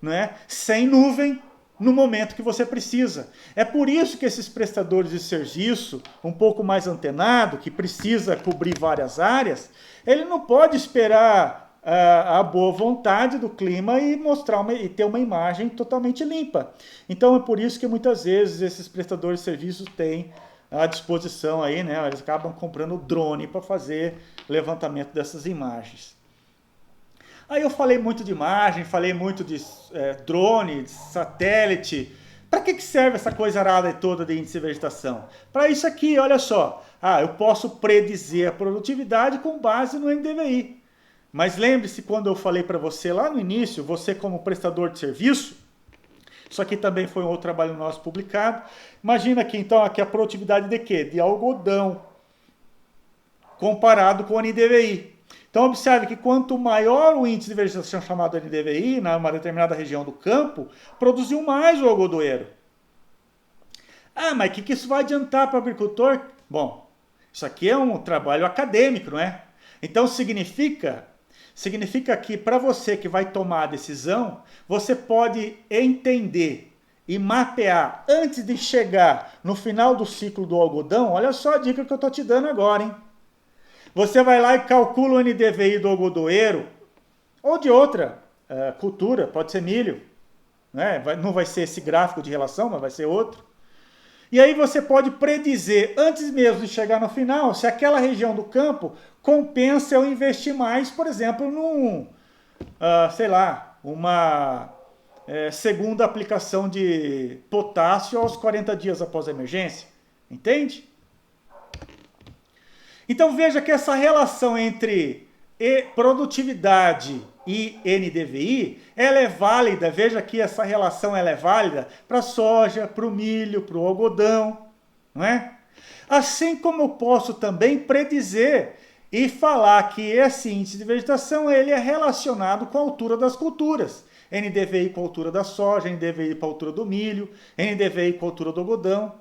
né, sem nuvem, no momento que você precisa. É por isso que esses prestadores de serviço, um pouco mais antenado, que precisa cobrir várias áreas, ele não pode esperar a boa vontade do clima e ter uma imagem totalmente limpa. Então é por isso que muitas vezes esses prestadores de serviços têm à disposição aí, né? Eles acabam comprando drone para fazer levantamento dessas imagens. Aí eu falei muito de imagem, falei muito de drone, de satélite. Para que serve essa coisa arada toda de índice de vegetação? Para isso aqui, olha só. Eu posso predizer a produtividade com base no NDVI. Mas lembre-se quando eu falei para você lá no início, você como prestador de serviço, isso aqui também foi um outro trabalho nosso publicado. Imagina aqui então aqui a produtividade de quê? De algodão comparado com o NDVI. Então observe que quanto maior o índice de vegetação chamado NDVI, numa determinada região do campo, produziu mais o algodoeiro. Mas o que isso vai adiantar para o agricultor? Bom, isso aqui é um trabalho acadêmico, não é? Então significa que para você que vai tomar a decisão, você pode entender e mapear antes de chegar no final do ciclo do algodão. Olha só a dica que eu estou te dando agora, hein? Você vai lá e calcula o NDVI do algodoeiro ou de outra cultura, pode ser milho, né? Não vai ser esse gráfico de relação, mas vai ser outro. E aí você pode predizer, antes mesmo de chegar no final, se aquela região do campo compensa eu investir mais, por exemplo, uma segunda aplicação de potássio aos 40 dias após a emergência. Entende? Então veja que essa relação entre produtividade e NDVI, ela é válida, veja que essa relação ela é válida para a soja, para o milho, para o algodão, não é? Assim como eu posso também predizer e falar que esse índice de vegetação ele é relacionado com a altura das culturas. NDVI com a altura da soja, NDVI com a altura do milho, NDVI com a altura do algodão.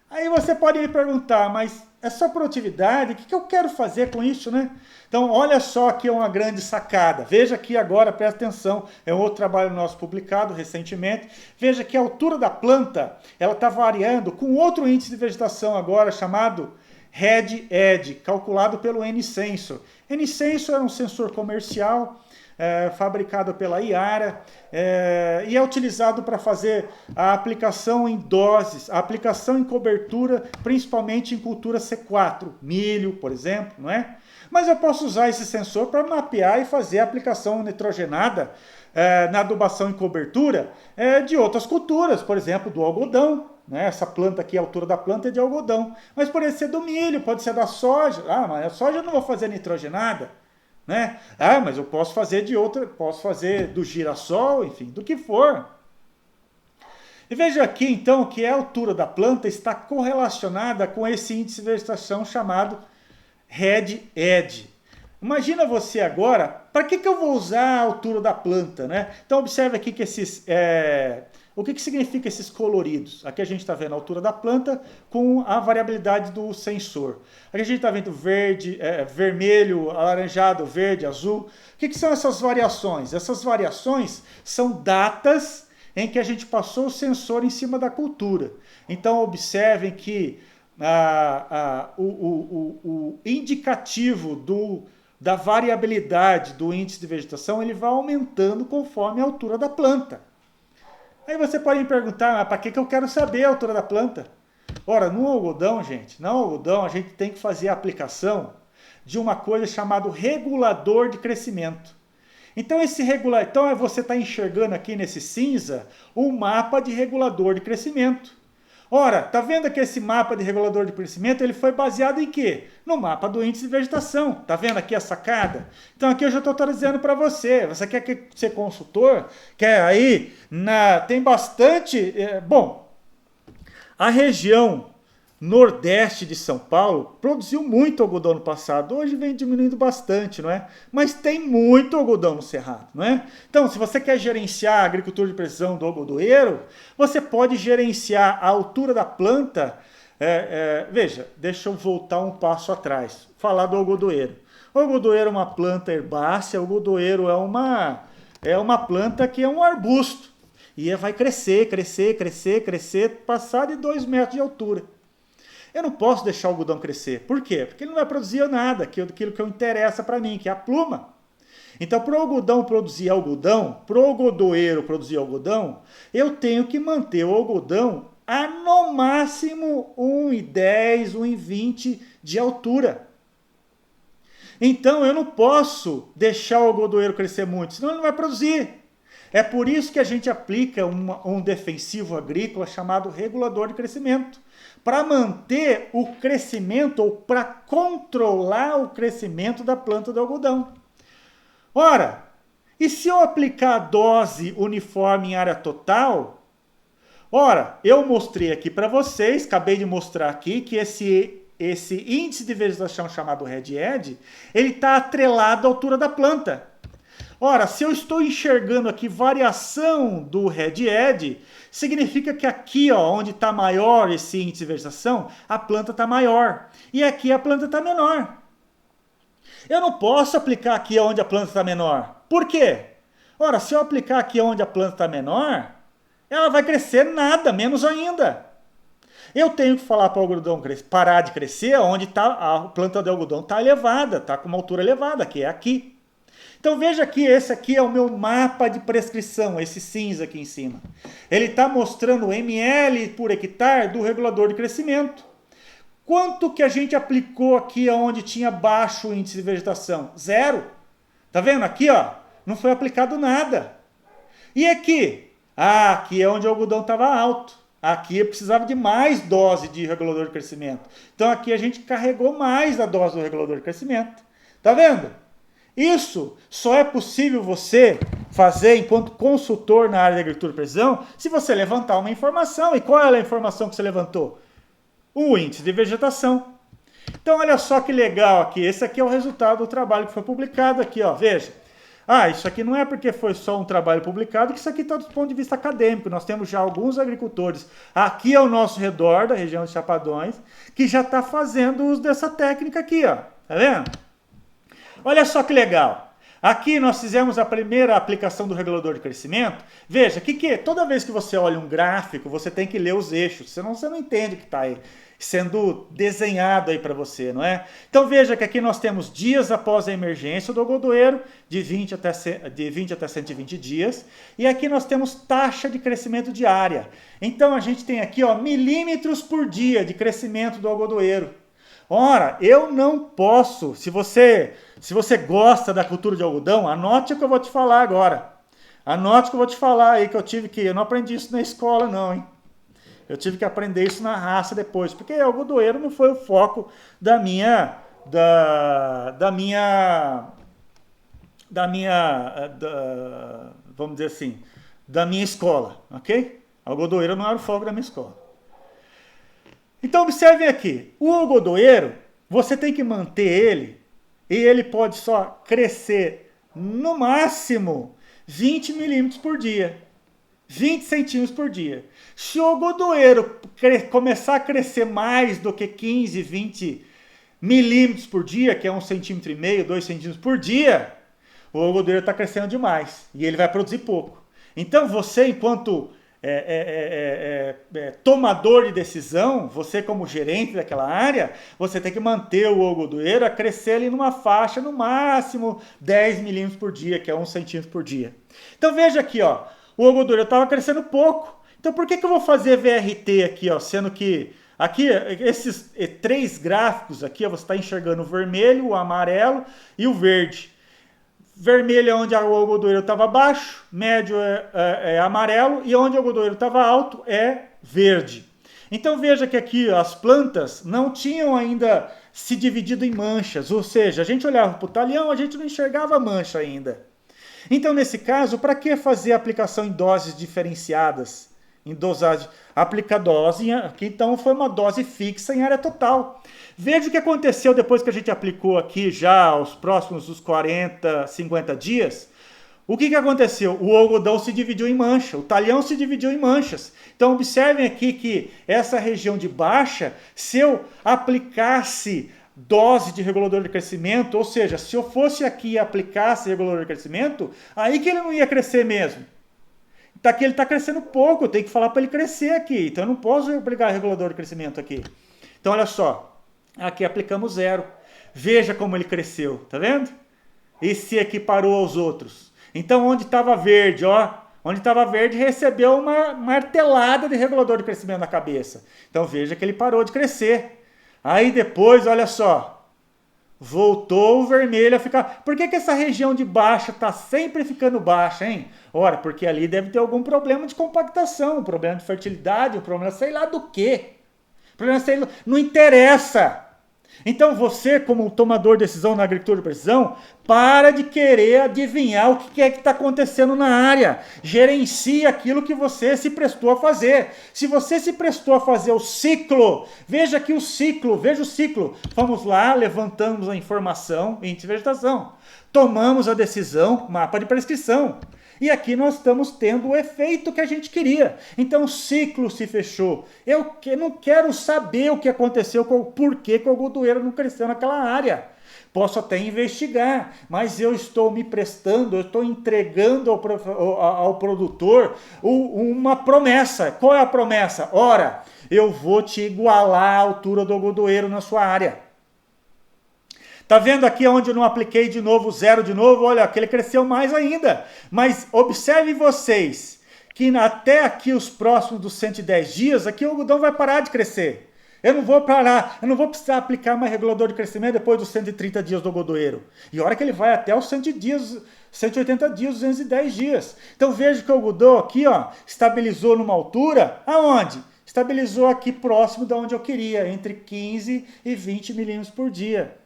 Aí você pode me perguntar, mas essa produtividade, o que eu quero fazer com isso, né? Então, olha só aqui uma grande sacada. Veja aqui agora, presta atenção, é um outro trabalho nosso publicado recentemente. Veja que a altura da planta, ela está variando com outro índice de vegetação agora, chamado RED-ED, calculado pelo N-Sensor. N-Sensor é um sensor comercial fabricado pela Iara, e é utilizado para fazer a aplicação em doses, a aplicação em cobertura, principalmente em cultura C4, milho, por exemplo, não é? Mas eu posso usar esse sensor para mapear e fazer a aplicação nitrogenada na adubação em cobertura de outras culturas, por exemplo, do algodão. Né? Essa planta aqui, a altura da planta é de algodão. Mas pode ser do milho, pode ser da soja. Ah, mas a soja eu não vou fazer nitrogenada. Né? Ah, mas eu posso fazer de outra, posso fazer do girassol, enfim, do que for. E veja aqui, então, que a altura da planta está correlacionada com esse índice de vegetação chamado RED-ED. Imagina você agora, para que eu vou usar a altura da planta, né? Então observe aqui que esses, o que significa esses coloridos? Aqui a gente está vendo a altura da planta com a variabilidade do sensor. Aqui a gente está vendo verde, vermelho, alaranjado, verde, azul. O que são essas variações? Essas variações são datas em que a gente passou o sensor em cima da cultura. Então observem que o indicativo da variabilidade do índice de vegetação ele vai aumentando conforme a altura da planta. Aí você pode me perguntar, mas para que eu quero saber a altura da planta? Ora, no algodão, gente, a gente tem que fazer a aplicação de uma coisa chamada regulador de crescimento. Então, você está enxergando aqui nesse cinza um mapa de regulador de crescimento. Ora, tá vendo que esse mapa de regulador de crescimento ele foi baseado em quê? No mapa do índice de vegetação. Tá vendo aqui a sacada? Então aqui eu já estou trazendo para você. Você quer ser consultor? Quer aí? Tem bastante... a região nordeste de São Paulo produziu muito algodão no passado. Hoje vem diminuindo bastante, não é? Mas tem muito algodão no Cerrado, não é? Então, se você quer gerenciar a agricultura de precisão do algodoeiro, você pode gerenciar a altura da planta. Veja, deixa eu voltar um passo atrás. Falar do algodoeiro. O algodoeiro é uma planta herbácea, o algodoeiro é uma planta que é um arbusto. E vai crescer, passar de 2 metros de altura. Eu não posso deixar o algodão crescer. Por quê? Porque ele não vai produzir nada, aquilo que interessa para mim, que é a pluma. Então, para o algodão produzir algodão, para o algodoeiro produzir algodão, eu tenho que manter o algodão a no máximo 1,10, 1,20 de altura. Então, eu não posso deixar o algodoeiro crescer muito, senão ele não vai produzir. É por isso que a gente aplica um defensivo agrícola chamado regulador de crescimento. Para manter o crescimento ou para controlar o crescimento da planta do algodão. Ora, e se eu aplicar a dose uniforme em área total? Ora, eu mostrei aqui para vocês, acabei de mostrar aqui que esse índice de vegetação chamado RED-ED, ele está atrelado à altura da planta. Ora, se eu estou enxergando aqui variação do RED-ED, significa que aqui, onde está maior esse índice de vegetação, a planta está maior. E aqui a planta está menor. Eu não posso aplicar aqui onde a planta está menor. Por quê? Ora, se eu aplicar aqui onde a planta está menor, ela vai crescer nada, menos ainda. Eu tenho que falar para o algodão parar de crescer onde a planta de algodão está elevada, está com uma altura elevada, que é aqui. Então veja que esse aqui é o meu mapa de prescrição, esse cinza aqui em cima. Ele está mostrando o ml por hectare do regulador de crescimento. Quanto que a gente aplicou aqui onde tinha baixo índice de vegetação? 0. Tá vendo? Aqui, não foi aplicado nada. E aqui? Aqui é onde o algodão estava alto. Aqui eu precisava de mais dose de regulador de crescimento. Então aqui a gente carregou mais a dose do regulador de crescimento. Tá vendo? Isso só é possível você fazer enquanto consultor na área de agricultura de precisão se você levantar uma informação. E qual é a informação que você levantou? O índice de vegetação. Então olha só que legal aqui. Esse aqui é o resultado do trabalho que foi publicado aqui. Veja. Isso aqui não é porque foi só um trabalho publicado, que isso aqui está do ponto de vista acadêmico. Nós temos já alguns agricultores aqui ao nosso redor, da região de Chapadões, que já está fazendo uso dessa técnica aqui. Tá vendo? Olha só que legal. Aqui nós fizemos a primeira aplicação do regulador de crescimento. Veja, toda vez que você olha um gráfico, você tem que ler os eixos, senão você não entende o que está aí sendo desenhado aí para você, não é? Então veja que aqui nós temos dias após a emergência do algodoeiro, de 20 até 120 dias, e aqui nós temos taxa de crescimento diária. Então a gente tem aqui, ó, milímetros por dia de crescimento do algodoeiro. Ora, eu não posso, se você gosta da cultura de algodão, anote o que eu vou te falar agora. Anote o que eu vou te falar aí, eu não aprendi isso na escola não, hein? Eu tive que aprender isso na raça depois, porque algodoeiro não foi o foco vamos dizer assim, da minha escola, ok? Algodoeiro não era o foco da minha escola. Então observem aqui, o algodoeiro, você tem que manter ele, e ele pode só crescer no máximo 20 milímetros por dia, 20 centímetros por dia. Se o algodoeiro começar a crescer mais do que 15, 20 milímetros por dia, que é 1,5 centímetro, 2 centímetros por dia, o algodoeiro está crescendo demais, e ele vai produzir pouco. Então você, enquanto tomador de decisão, você como gerente daquela área, você tem que manter o algodoeiro a crescer ali numa faixa no máximo 10 milímetros por dia, que é 1 centímetro por dia. Então veja aqui, ó, o algodoeiro estava crescendo pouco. Então por que eu vou fazer VRT aqui, ó, sendo que aqui esses 3 gráficos aqui, ó, você está enxergando o vermelho, o amarelo e o verde. Vermelho é onde o algodoeiro estava baixo, médio é amarelo e onde o algodoeiro estava alto é verde. Então veja que aqui as plantas não tinham ainda se dividido em manchas, ou seja, a gente olhava para o talhão, a gente não enxergava mancha ainda. Então nesse caso, para que fazer a aplicação em doses diferenciadas? Em dosagem, aplica dose, aqui então foi uma dose fixa em área total. Veja o que aconteceu depois que a gente aplicou aqui já os próximos dos 40, 50 dias. O que aconteceu? O algodão se dividiu em mancha, o talhão se dividiu em manchas. Então observem aqui que essa região de baixa, se eu aplicasse dose de regulador de crescimento, ou seja, se eu fosse aqui e aplicasse regulador de crescimento, aí que ele não ia crescer mesmo. Aqui ele está crescendo pouco, eu tenho que falar para ele crescer aqui. Então eu não posso aplicar regulador de crescimento aqui. Então olha só, aqui aplicamos 0. Veja como ele cresceu, tá vendo? E se equiparou aos outros. Então onde estava verde, ó, onde estava verde recebeu uma martelada de regulador de crescimento na cabeça. Então veja que ele parou de crescer. Aí depois, olha só, voltou o vermelho a ficar... Por que essa região de baixa está sempre ficando baixa, hein? Ora, porque ali deve ter algum problema de compactação, um problema de fertilidade, um problema sei lá do quê. Problema sei lá... Não interessa. Então você, como tomador de decisão na agricultura de precisão, para de querer adivinhar o que é que está acontecendo na área. Gerencie aquilo que você se prestou a fazer. Se você se prestou a fazer o ciclo, veja aqui o ciclo, veja o ciclo. Vamos lá, levantamos a informação, índice de vegetação. Tomamos a decisão, mapa de prescrição. E aqui nós estamos tendo o efeito que a gente queria. Então o ciclo se fechou. Eu não quero saber o que aconteceu, por que o algodoeiro não cresceu naquela área. Posso até investigar, mas eu estou me prestando, eu estou entregando ao produtor uma promessa. Qual é a promessa? Ora, eu vou te igualar a altura do algodoeiro na sua área. Tá vendo aqui onde eu não apliquei de novo, 0 de novo? Olha, aqui ele cresceu mais ainda. Mas observem vocês que até aqui os próximos dos 110 dias, aqui o algodão vai parar de crescer. Eu não vou parar, eu não vou precisar aplicar mais regulador de crescimento depois dos 130 dias do algodoeiro. E a hora que ele vai até os 180 dias, 210 dias. Então veja que o algodão aqui, ó, estabilizou numa altura, aonde? Estabilizou aqui próximo de onde eu queria, entre 15 e 20 milímetros por dia.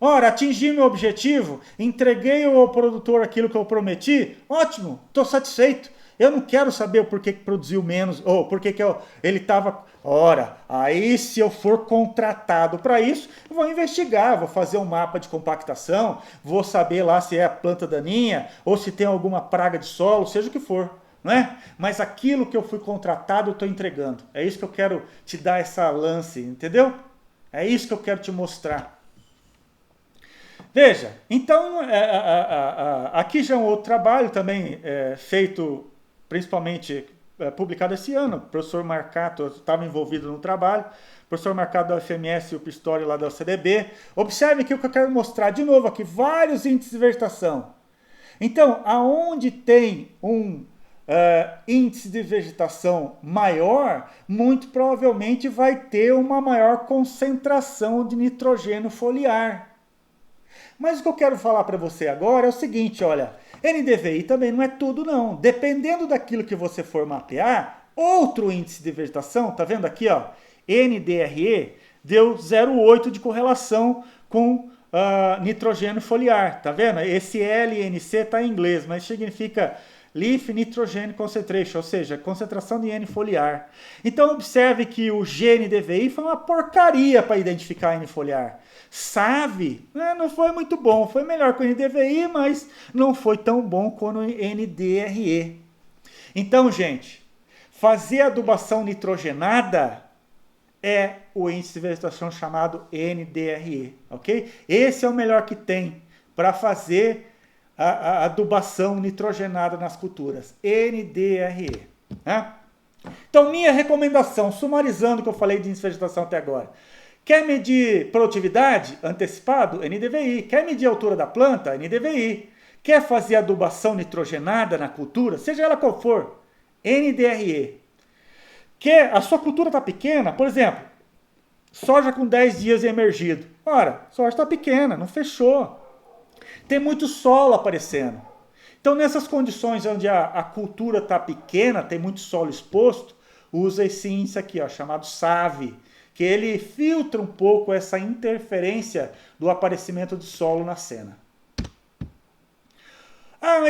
Ora, atingi meu objetivo, entreguei ao produtor aquilo que eu prometi, ótimo, estou satisfeito. Eu não quero saber o porquê que produziu menos, ou porquê que ele estava... Ora, aí se eu for contratado para isso, eu vou investigar, vou fazer um mapa de compactação, vou saber lá se é a planta daninha, ou se tem alguma praga de solo, seja o que for, não é? Mas aquilo que eu fui contratado, eu estou entregando. É isso que eu quero te dar essa lance, entendeu? É isso que eu quero te mostrar. Veja, então, aqui já é um outro trabalho também feito, principalmente publicado esse ano. O professor Marcato estava envolvido no trabalho, o professor Marcato da UFMS e o Pistori lá da UCDB. Observe aqui o que eu quero mostrar de novo aqui, vários índices de vegetação. Então, aonde tem um índice de vegetação maior, muito provavelmente vai ter uma maior concentração de nitrogênio foliar. Mas o que eu quero falar para você agora é o seguinte, olha, NDVI também não é tudo não. Dependendo daquilo que você for mapear, outro índice de vegetação, tá vendo aqui, ó, NDRE, deu 0,8 de correlação com nitrogênio foliar, tá vendo? Esse LNC tá em inglês, mas significa Leaf Nitrogen Concentration, ou seja, concentração de N foliar. Então observe que o GNDVI foi uma porcaria para identificar N foliar. SAVE não foi muito bom, foi melhor que o NDVI, mas não foi tão bom quanto o NDRE. Então, gente, fazer adubação nitrogenada é o índice de vegetação chamado NDRE, ok? Esse é o melhor que tem para fazer a adubação nitrogenada nas culturas, NDRE. Né? Então, minha recomendação, sumarizando o que eu falei de índice de vegetação até agora. Quer medir produtividade? Antecipado? NDVI. Quer medir a altura da planta? NDVI. Quer fazer adubação nitrogenada na cultura? Seja ela qual for, NDRE. A sua cultura está pequena? Por exemplo, soja com 10 dias emergido. Ora, soja está pequena, não fechou. Tem muito solo aparecendo. Então, nessas condições onde a cultura está pequena, tem muito solo exposto, usa esse índice aqui, ó, chamado SAVE, que ele filtra um pouco essa interferência do aparecimento de solo na cena.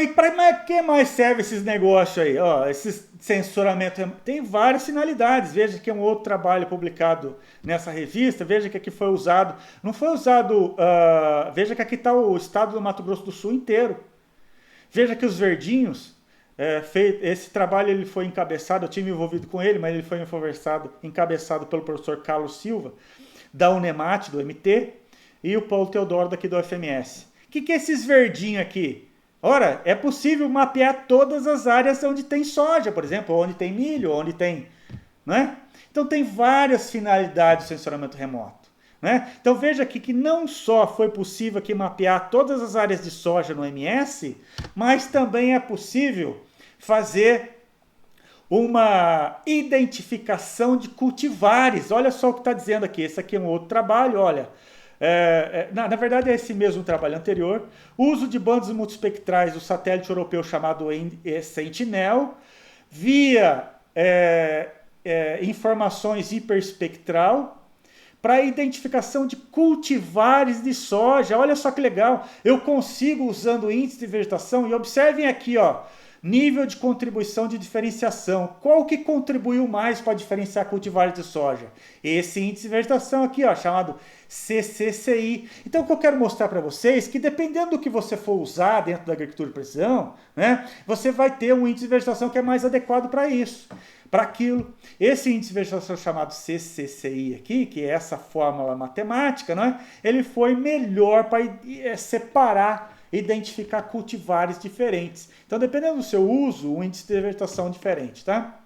E para que mais serve esses negócios aí? Esse sensoramento tem várias finalidades. Veja que é um outro trabalho publicado nessa revista. Veja que aqui foi usado. Não foi usado. Veja que aqui está o estado do Mato Grosso do Sul inteiro. Veja que os verdinhos. Esse trabalho ele foi encabeçado. Eu tive envolvido com ele, mas ele foi encabeçado pelo professor Carlos Silva, da Unemat, do MT, e o Paulo Teodoro, daqui do UFMS. O que é esses verdinhos aqui? Ora, é possível mapear todas as áreas onde tem soja, por exemplo, onde tem milho, onde tem... Né? Então tem várias finalidades do sensoramento remoto. Né? Então veja aqui que não só foi possível aqui mapear todas as áreas de soja no MS, mas também é possível fazer uma identificação de cultivares. Olha só o que está dizendo aqui. Esse aqui é um outro trabalho, olha... na verdade é esse mesmo trabalho anterior, uso de bandas multiespectrais do satélite europeu chamado Sentinel, via informações hiperespectral, para identificação de cultivares de soja. Olha só que legal, eu consigo usando o índice de vegetação, e observem aqui, ó, nível de contribuição de diferenciação. Qual que contribuiu mais para diferenciar cultivares de soja? Esse índice de vegetação aqui, ó, chamado CCCI. Então, o que eu quero mostrar para vocês é que dependendo do que você for usar dentro da agricultura de precisão, né, você vai ter um índice de vegetação que é mais adequado para isso, para aquilo. Esse índice de vegetação chamado CCCI aqui, que é essa fórmula matemática, né, ele foi melhor para separar, identificar cultivares diferentes. Então, dependendo do seu uso, o índice de vegetação é diferente, tá?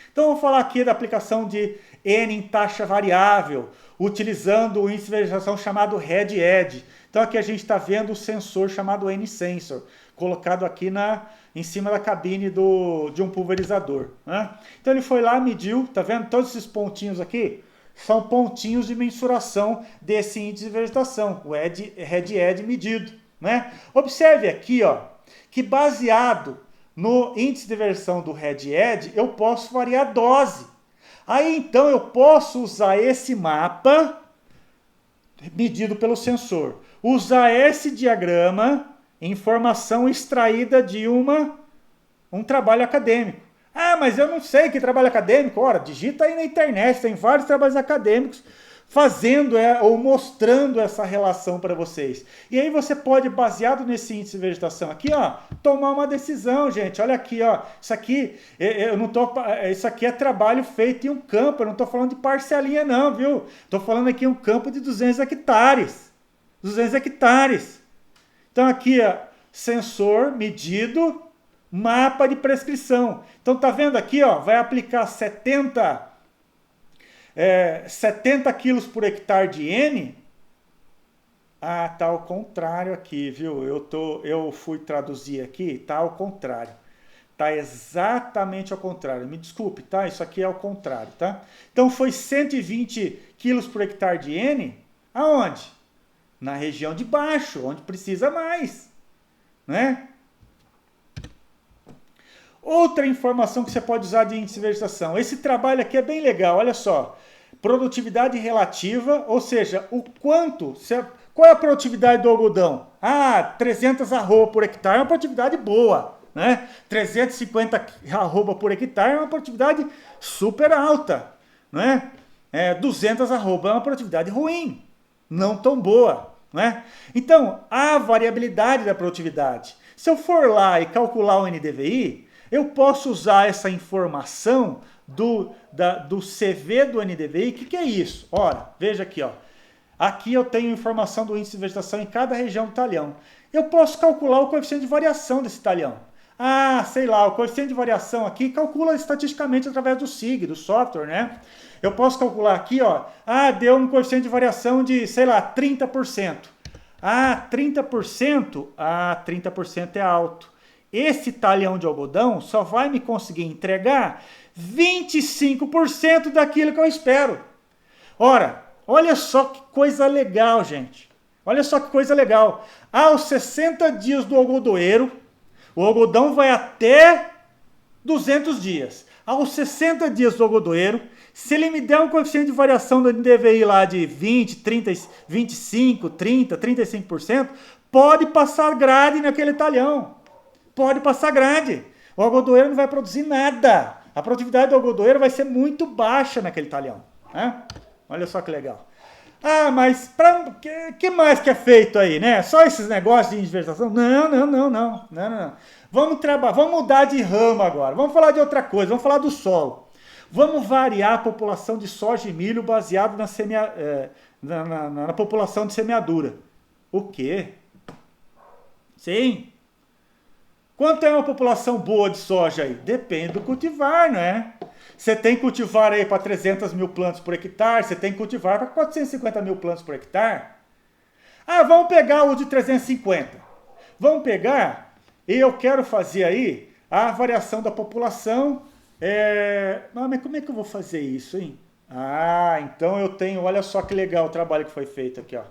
Então, eu vou falar aqui da aplicação de N em taxa variável, utilizando o índice de vegetação chamado RED-ED. Então, aqui a gente está vendo o sensor chamado N-Sensor, colocado aqui em cima da cabine de um pulverizador. Né? Então, ele foi lá, mediu, tá vendo? Todos esses pontinhos aqui são pontinhos de mensuração desse índice de vegetação, o RED-ED medido. Né? Observe aqui, ó, que baseado no índice de versão do RED-ED, eu posso variar a dose. Aí então eu posso usar esse mapa medido pelo sensor, usar esse diagrama, informação extraída de um trabalho acadêmico. Mas eu não sei que trabalho acadêmico. Ora, digita aí na internet, tem vários trabalhos acadêmicos fazendo ou mostrando essa relação para vocês. E aí você pode, baseado nesse índice de vegetação aqui, ó, tomar uma decisão, gente. Olha aqui, ó, isso aqui, isso aqui é trabalho feito em um campo, eu não estou falando de parcelinha não, viu? Estou falando aqui em um campo de 200 hectares. 200 hectares. Então aqui, ó, sensor medido, mapa de prescrição. Então tá vendo aqui, ó, vai aplicar 70 quilos por hectare de N. Ah, tá ao contrário aqui, viu? Eu fui traduzir aqui, tá ao contrário. Tá exatamente ao contrário. Me desculpe, tá? Isso aqui é ao contrário, tá? Então foi 120 quilos por hectare de N. Aonde? Na região de baixo, onde precisa mais, né? Outra informação que você pode usar de índice de vegetação. Esse trabalho aqui é bem legal, olha só. Produtividade relativa, ou seja, o quanto... Qual é a produtividade do algodão? 300 arroba por hectare é uma produtividade boa, né? 350 arroba por hectare é uma produtividade super alta, né? 200 arroba é uma produtividade ruim, não tão boa, né? Então, há variabilidade da produtividade. Se eu for lá e calcular o NDVI, eu posso usar essa informação do CV do NDVI. O que é isso? Ora, veja aqui, ó. Aqui eu tenho informação do índice de vegetação em cada região do talhão. Eu posso calcular o coeficiente de variação desse talhão. Sei lá, o coeficiente de variação aqui calcula estatisticamente através do SIG, do software, né? Eu posso calcular aqui, ó, deu um coeficiente de variação de, sei lá, 30%. 30%? 30% é alto. Esse talhão de algodão só vai me conseguir entregar 25% daquilo que eu espero. Ora, olha só que coisa legal, gente. Olha só que coisa legal. Aos 60 dias do algodoeiro, o algodão vai até 200 dias. Aos 60 dias do algodoeiro, se ele me der um coeficiente de variação do NDVI lá de 20, 30, 25, 30, 35%, pode passar grade naquele talhão. Pode passar grade. O algodoeiro não vai produzir nada. A produtividade do algodoeiro vai ser muito baixa naquele talhão, né? Olha só que legal. Mas que mais que é feito aí, né? Só esses negócios de vegetação? Não. Vamos mudar de ramo agora. Vamos falar de outra coisa. Vamos falar do solo. Vamos variar a população de soja e milho baseado na população de semeadura. O quê? Sim. Quanto é uma população boa de soja aí? Depende do cultivar, né? Você tem cultivar aí para 300 mil plantas por hectare, você tem cultivar para 450 mil plantas por hectare. Vamos pegar o de 350. Vamos pegar, e eu quero fazer aí a variação da população. Mas como é que eu vou fazer isso, hein? Então eu tenho, olha só que legal o trabalho que foi feito aqui, ó.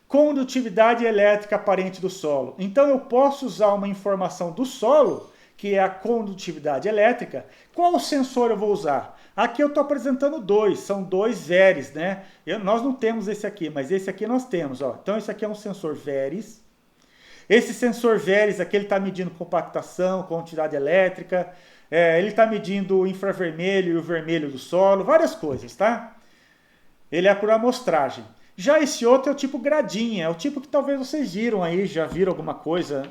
Condutividade elétrica aparente do solo. Então eu posso usar uma informação do solo, que é a condutividade elétrica. Qual sensor eu vou usar? Aqui eu estou apresentando dois, são dois VERES, né? Nós não temos esse aqui, mas esse aqui nós temos, ó. Então esse aqui é um sensor VERES. Esse sensor VERES aqui, ele está medindo compactação, condutividade elétrica, ele está medindo o infravermelho e o vermelho do solo, várias coisas, tá? Ele é por amostragem. Já esse outro é o tipo gradinha, é o tipo que talvez vocês viram aí, já viram alguma coisa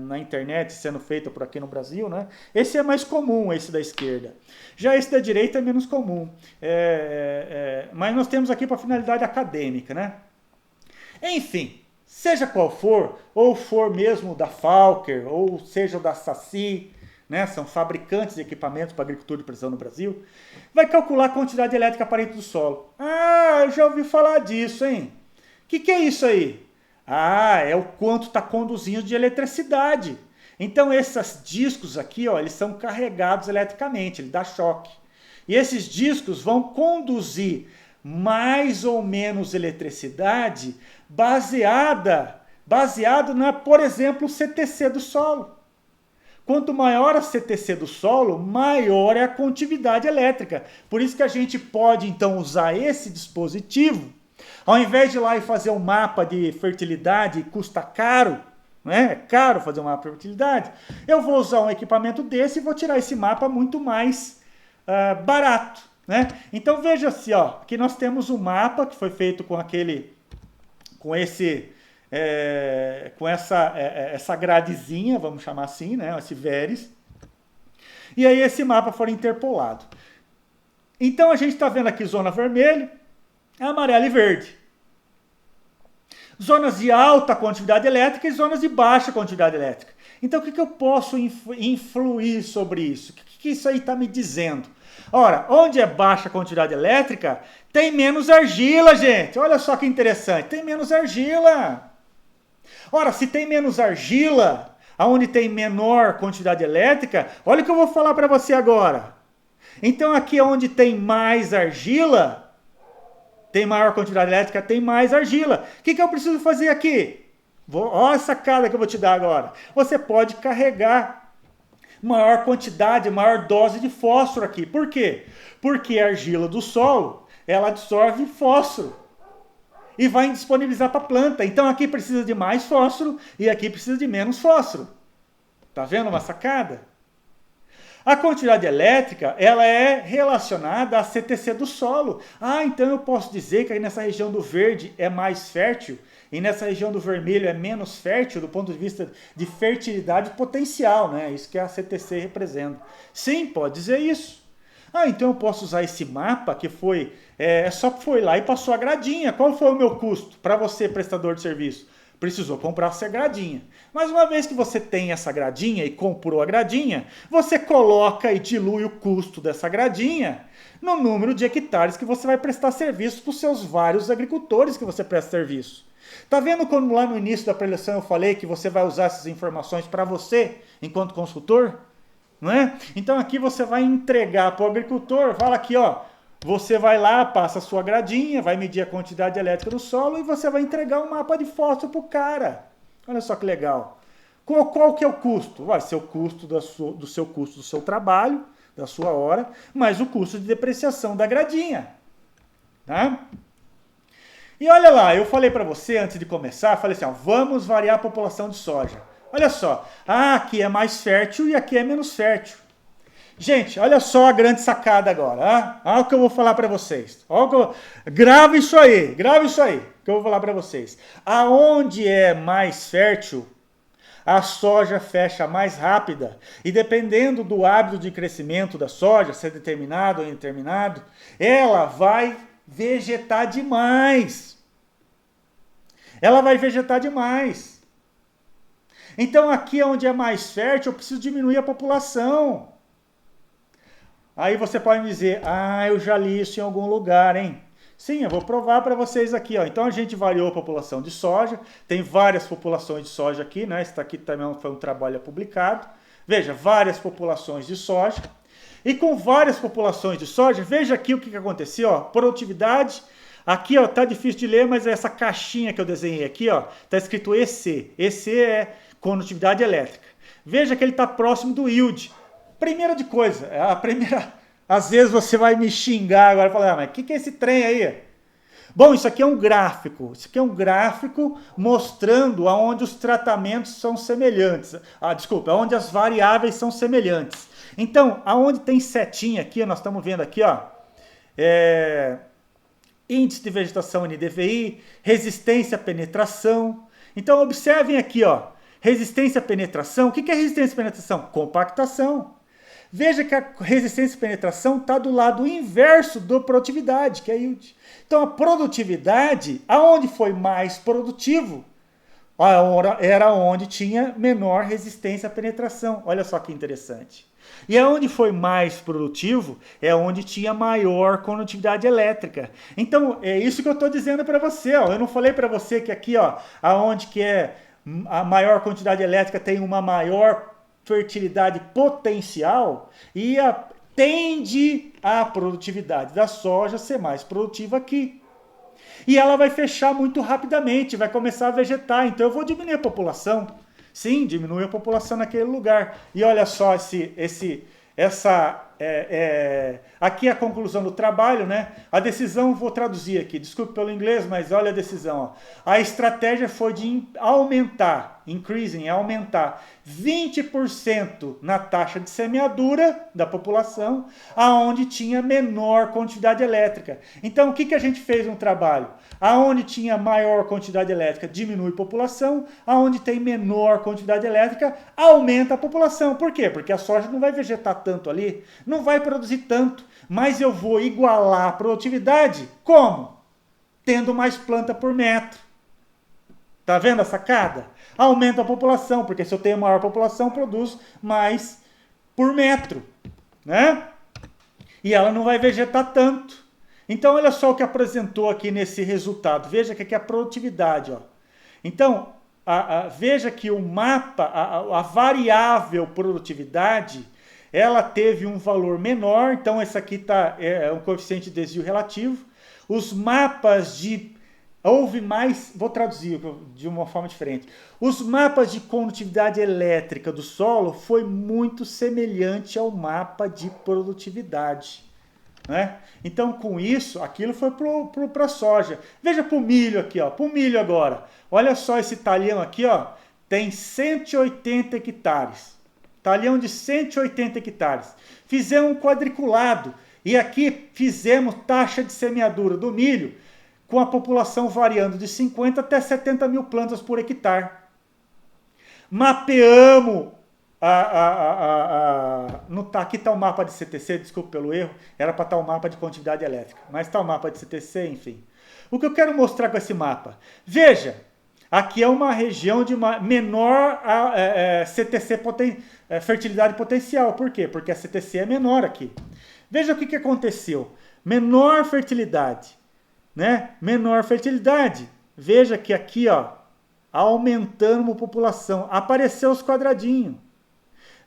na internet sendo feita por aqui no Brasil, né? Esse é mais comum, esse da esquerda. Já esse da direita é menos comum. Mas nós temos aqui para finalidade acadêmica, né? Enfim, seja qual for, ou for mesmo da Falker, ou seja o da Saci, né? São fabricantes de equipamentos para agricultura de precisão no Brasil, vai calcular a quantidade elétrica aparente do solo. Eu já ouvi falar disso, hein? O que é isso aí? É o quanto está conduzindo de eletricidade. Então esses discos aqui, ó, eles são carregados eletricamente, ele dá choque. E esses discos vão conduzir mais ou menos eletricidade baseado na, por exemplo, CTC do solo. Quanto maior a CTC do solo, maior é a condutividade elétrica. Por isso que a gente pode, então, usar esse dispositivo, ao invés de ir lá e fazer um mapa de fertilidade, custa caro, né? É caro fazer um mapa de fertilidade, eu vou usar um equipamento desse e vou tirar esse mapa muito mais barato, né? Então veja-se, ó, que nós temos um mapa que foi feito com essa gradezinha, vamos chamar assim, né? Esse VERES. E aí esse mapa foi interpolado. Então a gente está vendo aqui zona vermelha, amarela e verde. zonas de alta condutividade elétrica e zonas de baixa condutividade elétrica. Então, o que eu posso influir sobre isso? O que isso aí está me dizendo? Ora, onde é baixa condutividade elétrica, tem menos argila, gente. Olha só que interessante, tem menos argila. Ora, se tem menos argila, aonde tem menor quantidade elétrica, olha o que eu vou falar para você agora. Então, aqui onde tem mais argila, tem maior quantidade elétrica, tem mais argila. O que eu preciso fazer aqui? Olha a sacada que eu vou te dar agora. Você pode carregar maior quantidade, maior dose de fósforo aqui. Por quê? Porque a argila do solo, ela absorve fósforo e vai disponibilizar para a planta. Então aqui precisa de mais fósforo e aqui precisa de menos fósforo. Tá vendo uma sacada? A quantidade elétrica, ela é relacionada à CTC do solo. Então eu posso dizer que nessa região do verde é mais fértil e nessa região do vermelho é menos fértil do ponto de vista de fertilidade potencial, né? Isso que a CTC representa. Sim, pode dizer isso. Então eu posso usar esse mapa que foi lá e passou a gradinha. Qual foi o meu custo para você, prestador de serviço? Precisou comprar essa gradinha. Mas uma vez que você tem essa gradinha e comprou a gradinha, você coloca e dilui o custo dessa gradinha no número de hectares que você vai prestar serviço para os seus vários agricultores que você presta serviço. Tá vendo quando lá no início da preleção eu falei que você vai usar essas informações para você, enquanto consultor? Não é? Então aqui você vai entregar para o agricultor, fala aqui, ó, você vai lá, passa a sua gradinha, vai medir a quantidade elétrica do solo e você vai entregar um mapa de fósforo para o cara. Olha só que legal. Qual que é o custo? Vai ser o custo do seu trabalho, da sua hora, mais o custo de depreciação da gradinha. Tá? E olha lá, eu falei para você antes de começar, falei assim, ó, vamos variar a população de soja. Olha só, aqui é mais fértil e aqui é menos fértil. Gente, olha só a grande sacada agora. Olha o que eu vou falar para vocês. Grava isso aí, que eu vou falar para vocês. Aonde é mais fértil, a soja fecha mais rápida. E dependendo do hábito de crescimento da soja, se é determinado ou indeterminado, ela vai vegetar demais. Então aqui onde é mais fértil, eu preciso diminuir a população. Aí você pode me dizer, eu já li isso em algum lugar, hein? Sim, eu vou provar para vocês aqui, ó. Então a gente variou a população de soja, tem várias populações de soja aqui, né? Esse aqui também foi um trabalho publicado. Veja, várias populações de soja. E com várias populações de soja, veja aqui o que aconteceu, ó. Produtividade, aqui, ó, tá difícil de ler, mas essa caixinha que eu desenhei aqui, ó, tá escrito EC. EC é condutividade elétrica. Veja que ele está próximo do yield. Primeira de coisa, às vezes você vai me xingar agora e falar, mas o que é esse trem aí? Bom, isso aqui é um gráfico. Isso aqui é um gráfico mostrando aonde os tratamentos são semelhantes. Aonde as variáveis são semelhantes. Então, aonde tem setinha aqui, nós estamos vendo aqui, ó, índice de vegetação NDVI, resistência à penetração. Então, observem aqui, ó, resistência à penetração. O que é resistência à penetração? Compactação. Veja que a resistência à penetração está do lado inverso da produtividade, que é yield. Então, a produtividade, aonde foi mais produtivo, era onde tinha menor resistência à penetração. Olha só que interessante. E aonde foi mais produtivo, é onde tinha maior condutividade elétrica. Então, é isso que eu estou dizendo para você. Ó. Eu não falei para você que aqui, ó, aonde que é a maior quantidade elétrica tem uma maior fertilidade potencial e tende a produtividade da soja ser mais produtiva aqui. E ela vai fechar muito rapidamente, vai começar a vegetar. Então eu vou diminuir a população. Sim, diminui a população naquele lugar. E olha só aqui é a conclusão do trabalho, né? A decisão, vou traduzir aqui, desculpe pelo inglês, mas olha a decisão. Ó. A estratégia foi de aumentar 20% na taxa de semeadura da população, aonde tinha menor quantidade elétrica. Então, o que a gente fez no trabalho? Aonde tinha maior quantidade elétrica, diminui a população, aonde tem menor quantidade elétrica, aumenta a população. Por quê? Porque a soja não vai vegetar tanto ali, não vai produzir tanto, mas eu vou igualar a produtividade como? Tendo mais planta por metro. Tá vendo a sacada? Aumenta a população, porque se eu tenho maior população, produz mais por metro, né? E ela não vai vegetar tanto. Então, olha só o que apresentou aqui nesse resultado. Veja que aqui é a produtividade, ó. Então, veja que o mapa, a variável produtividade, ela teve um valor menor. Então, esse aqui é um coeficiente de desvio relativo. Os mapas houve mais, vou traduzir de uma forma diferente. Os mapas de condutividade elétrica do solo foi muito semelhante ao mapa de produtividade. Né? Então, com isso, aquilo foi para a soja. Veja para o milho aqui, ó. Para o milho agora. Olha só esse talhão aqui, ó. Tem 180 hectares. Talhão de 180 hectares. Fizemos um quadriculado. E aqui fizemos taxa de semeadura do milho com a população variando de 50 até 70 mil plantas por hectare. Mapeamos aqui está o mapa de CTC, desculpe pelo erro, era para estar o mapa de condutividade elétrica, mas está o mapa de CTC, enfim. O que eu quero mostrar com esse mapa? Veja, aqui é uma região de menor CTC fertilidade potencial. Por quê? Porque a CTC é menor aqui. Veja o que aconteceu. Menor fertilidade, né? Menor fertilidade. Veja que aqui, ó, aumentando a população, apareceu os quadradinhos.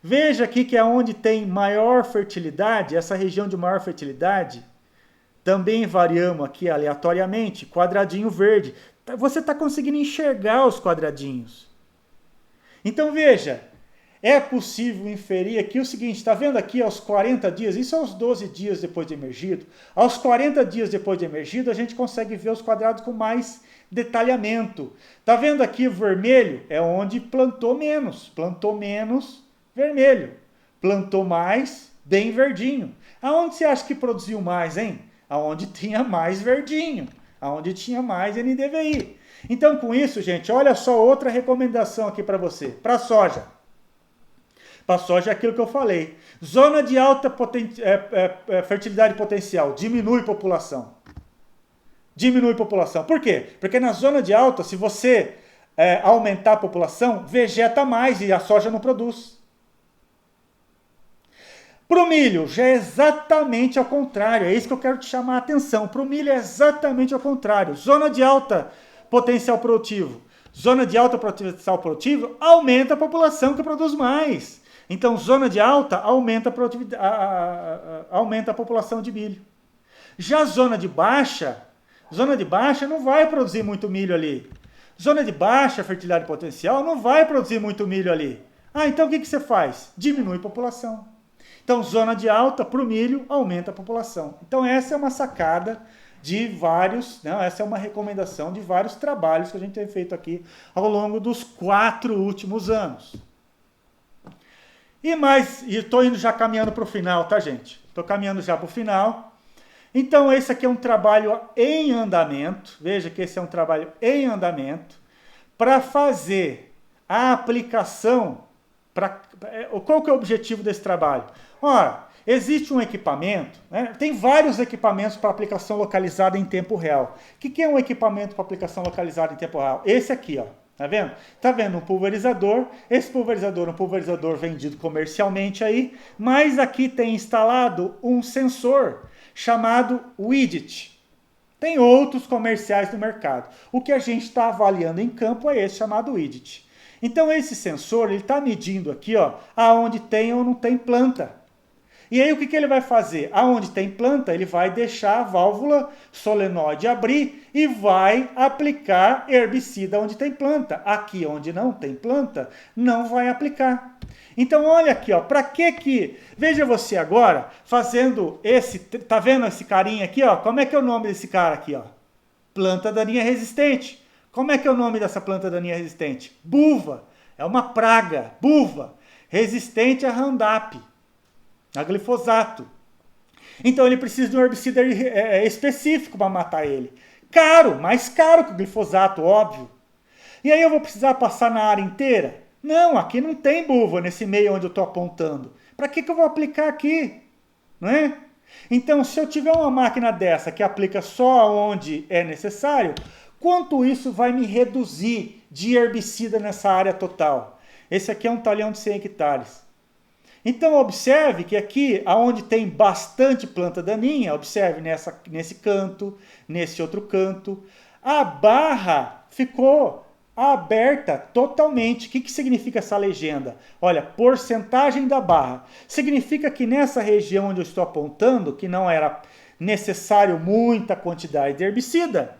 Veja aqui que é onde tem maior fertilidade, essa região de maior fertilidade, também variamos aqui aleatoriamente, quadradinho verde. Você está conseguindo enxergar os quadradinhos. Então veja, é possível inferir aqui o seguinte, está vendo aqui aos 40 dias, isso aos 12 dias depois de emergido, aos 40 dias depois de emergido a gente consegue ver os quadrados com mais detalhamento. Está vendo aqui o vermelho? É onde plantou menos vermelho. Plantou mais, bem verdinho. Aonde você acha que produziu mais, hein? Aonde tinha mais verdinho. Aonde tinha mais NDVI. Então, com isso, gente, olha só outra recomendação aqui para você. Para a soja. Para a soja é aquilo que eu falei. Zona de alta fertilidade potencial. Diminui população. Diminui população. Por quê? Porque na zona de alta, se você aumentar a população, vegeta mais e a soja não produz. Para o milho, já é exatamente ao contrário. É isso que eu quero te chamar a atenção. Para o milho é exatamente ao contrário. Zona de alta potencial produtivo. Zona de alta potencial produtivo aumenta a população que produz mais. Então, zona de alta aumenta a população de milho. Já zona de baixa não vai produzir muito milho ali. Zona de baixa fertilidade potencial não vai produzir muito milho ali. Então o que você faz? Diminui a população. Então, zona de alta para o milho aumenta a população. Então, essa é uma sacada de vários, né? Essa é uma recomendação de vários trabalhos que a gente tem feito aqui ao longo dos 4 últimos anos. E estou indo já caminhando para o final, tá, gente? Estou caminhando já para o final. Então, esse aqui é um trabalho em andamento. Veja que esse é um trabalho em andamento para fazer a aplicação. Qual que é o objetivo desse trabalho? Ora, existe um equipamento, né? Tem vários equipamentos para aplicação localizada em tempo real. O que é um equipamento para aplicação localizada em tempo real? Esse aqui, ó. Tá vendo? Tá vendo um pulverizador? Esse pulverizador é um pulverizador vendido comercialmente aí, mas aqui tem instalado um sensor chamado Widget. Tem outros comerciais no mercado. O que a gente está avaliando em campo é esse chamado Widget. Então esse sensor ele está medindo aqui, ó, aonde tem ou não tem planta. E aí o que ele vai fazer? Aonde tem planta, ele vai deixar a válvula solenoide abrir e vai aplicar herbicida onde tem planta. Aqui onde não tem planta, não vai aplicar. Então olha aqui, ó, para que veja você agora fazendo tá vendo esse carinha aqui, ó? Como é que é o nome desse cara aqui, ó? Planta daninha resistente. Como é que é o nome dessa planta daninha resistente? Buva. É uma praga, buva, resistente a Roundup, a glifosato. Então ele precisa de um herbicida específico para matar ele. Caro, mais caro que o glifosato, óbvio. E aí eu vou precisar passar na área inteira? Não, aqui não tem buva nesse meio onde eu estou apontando. Para que eu vou aplicar aqui? Não é? Então, se eu tiver uma máquina dessa que aplica só onde é necessário, quanto isso vai me reduzir de herbicida nessa área total. Esse aqui é um talhão de 100 hectares. Então observe que aqui, onde tem bastante planta daninha, observe nesse canto, nesse outro canto, a barra ficou aberta totalmente. O que significa essa legenda? Olha, porcentagem da barra. Significa que nessa região onde eu estou apontando, que não era necessário muita quantidade de herbicida,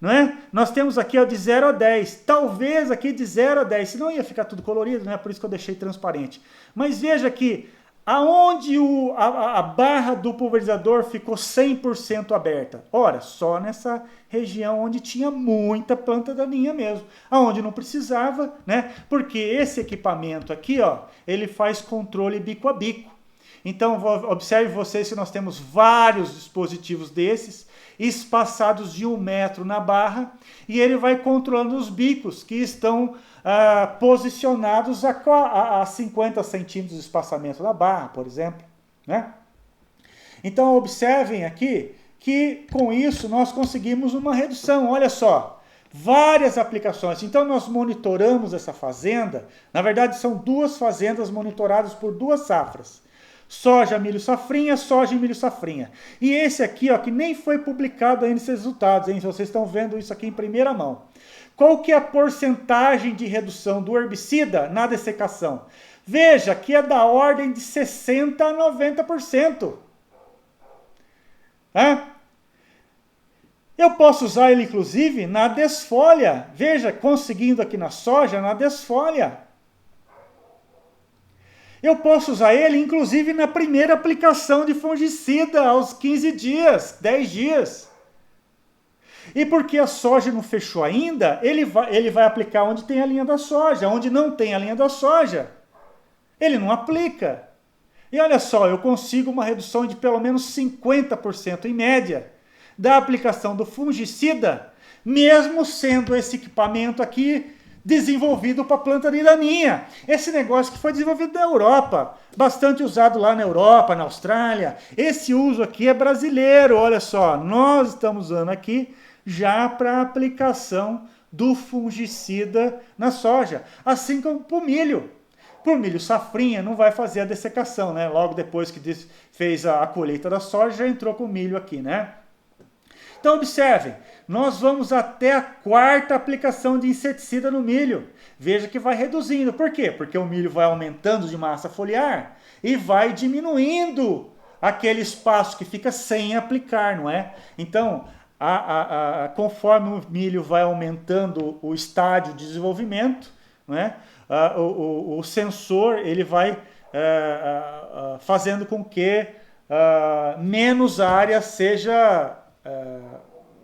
não é? Nós temos aqui ó, de 0 a 10. Talvez aqui de 0 a 10. Senão ia ficar tudo colorido, né? Por isso que eu deixei transparente. Mas veja que aonde a barra do pulverizador ficou 100% aberta? Ora, só nessa região onde tinha muita planta daninha mesmo. Aonde não precisava, né? Porque esse equipamento aqui, ó, ele faz controle bico a bico. Então, observe vocês que nós temos vários dispositivos desses, espaçados de 1 metro na barra, e ele vai controlando os bicos que estão posicionados a 50 centímetros de espaçamento da barra, por exemplo, né? Então, observem aqui que com isso nós conseguimos uma redução, olha só, várias aplicações. Então, nós monitoramos essa fazenda, na verdade são 2 fazendas monitoradas por 2 safras. Soja, milho, safrinha, soja e milho, safrinha. E esse aqui, ó, que nem foi publicado ainda esses resultados, hein? Vocês estão vendo isso aqui em primeira mão. Qual que é a porcentagem de redução do herbicida na dessecação? Veja que é da ordem de 60% a 90%. Eu posso usar ele, inclusive, na desfolha. Veja, conseguindo aqui na soja, na desfolha. Eu posso usar ele, inclusive, na primeira aplicação de fungicida, aos 15 dias, 10 dias. E porque a soja não fechou ainda, ele vai aplicar onde tem a linha da soja. Onde não tem a linha da soja, ele não aplica. E olha só, eu consigo uma redução de pelo menos 50% em média da aplicação do fungicida, mesmo sendo esse equipamento aqui desenvolvido para planta de daninha. Esse negócio que foi desenvolvido na Europa, bastante usado lá na Europa, na Austrália. Esse uso aqui é brasileiro, olha só, nós estamos usando aqui já para aplicação do fungicida na soja, assim como para o milho. Para o milho safrinha não vai fazer a dessecação, né? Logo depois que fez a colheita da soja, já entrou com o milho aqui, né? Então observem, nós vamos até a 4ª aplicação de inseticida no milho. Veja que vai reduzindo. Por quê? Porque o milho vai aumentando de massa foliar e vai diminuindo aquele espaço que fica sem aplicar, não é? Então, conforme o milho vai aumentando o estágio de desenvolvimento, não é? O sensor ele vai fazendo com que menos área seja...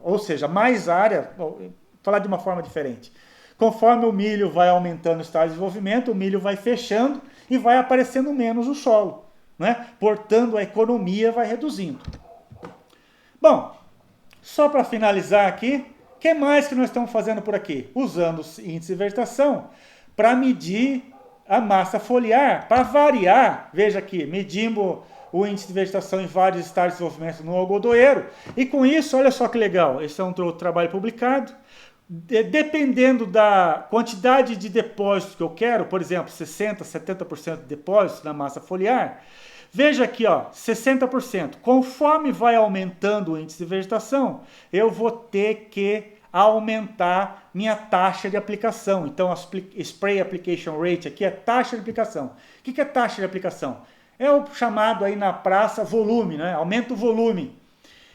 ou seja, mais área, vou falar de uma forma diferente. Conforme o milho vai aumentando o estágio de desenvolvimento, o milho vai fechando e vai aparecendo menos o solo, né? Portanto, a economia vai reduzindo. Bom, só para finalizar aqui, o que mais que nós estamos fazendo por aqui? Usando o índice de vegetação para medir a massa foliar, para variar, veja aqui, medimos o índice de vegetação em vários estágios de desenvolvimento no algodoeiro. E com isso, olha só que legal, esse é um outro trabalho publicado. Dependendo da quantidade de depósitos que eu quero, por exemplo, 60%, 70% de depósitos na massa foliar, veja aqui, ó, 60%. Conforme vai aumentando o índice de vegetação, eu vou ter que aumentar minha taxa de aplicação. Então, a Spray Application Rate aqui é taxa de aplicação. O que é taxa de aplicação? É o chamado aí na praça volume, né? Aumenta o volume.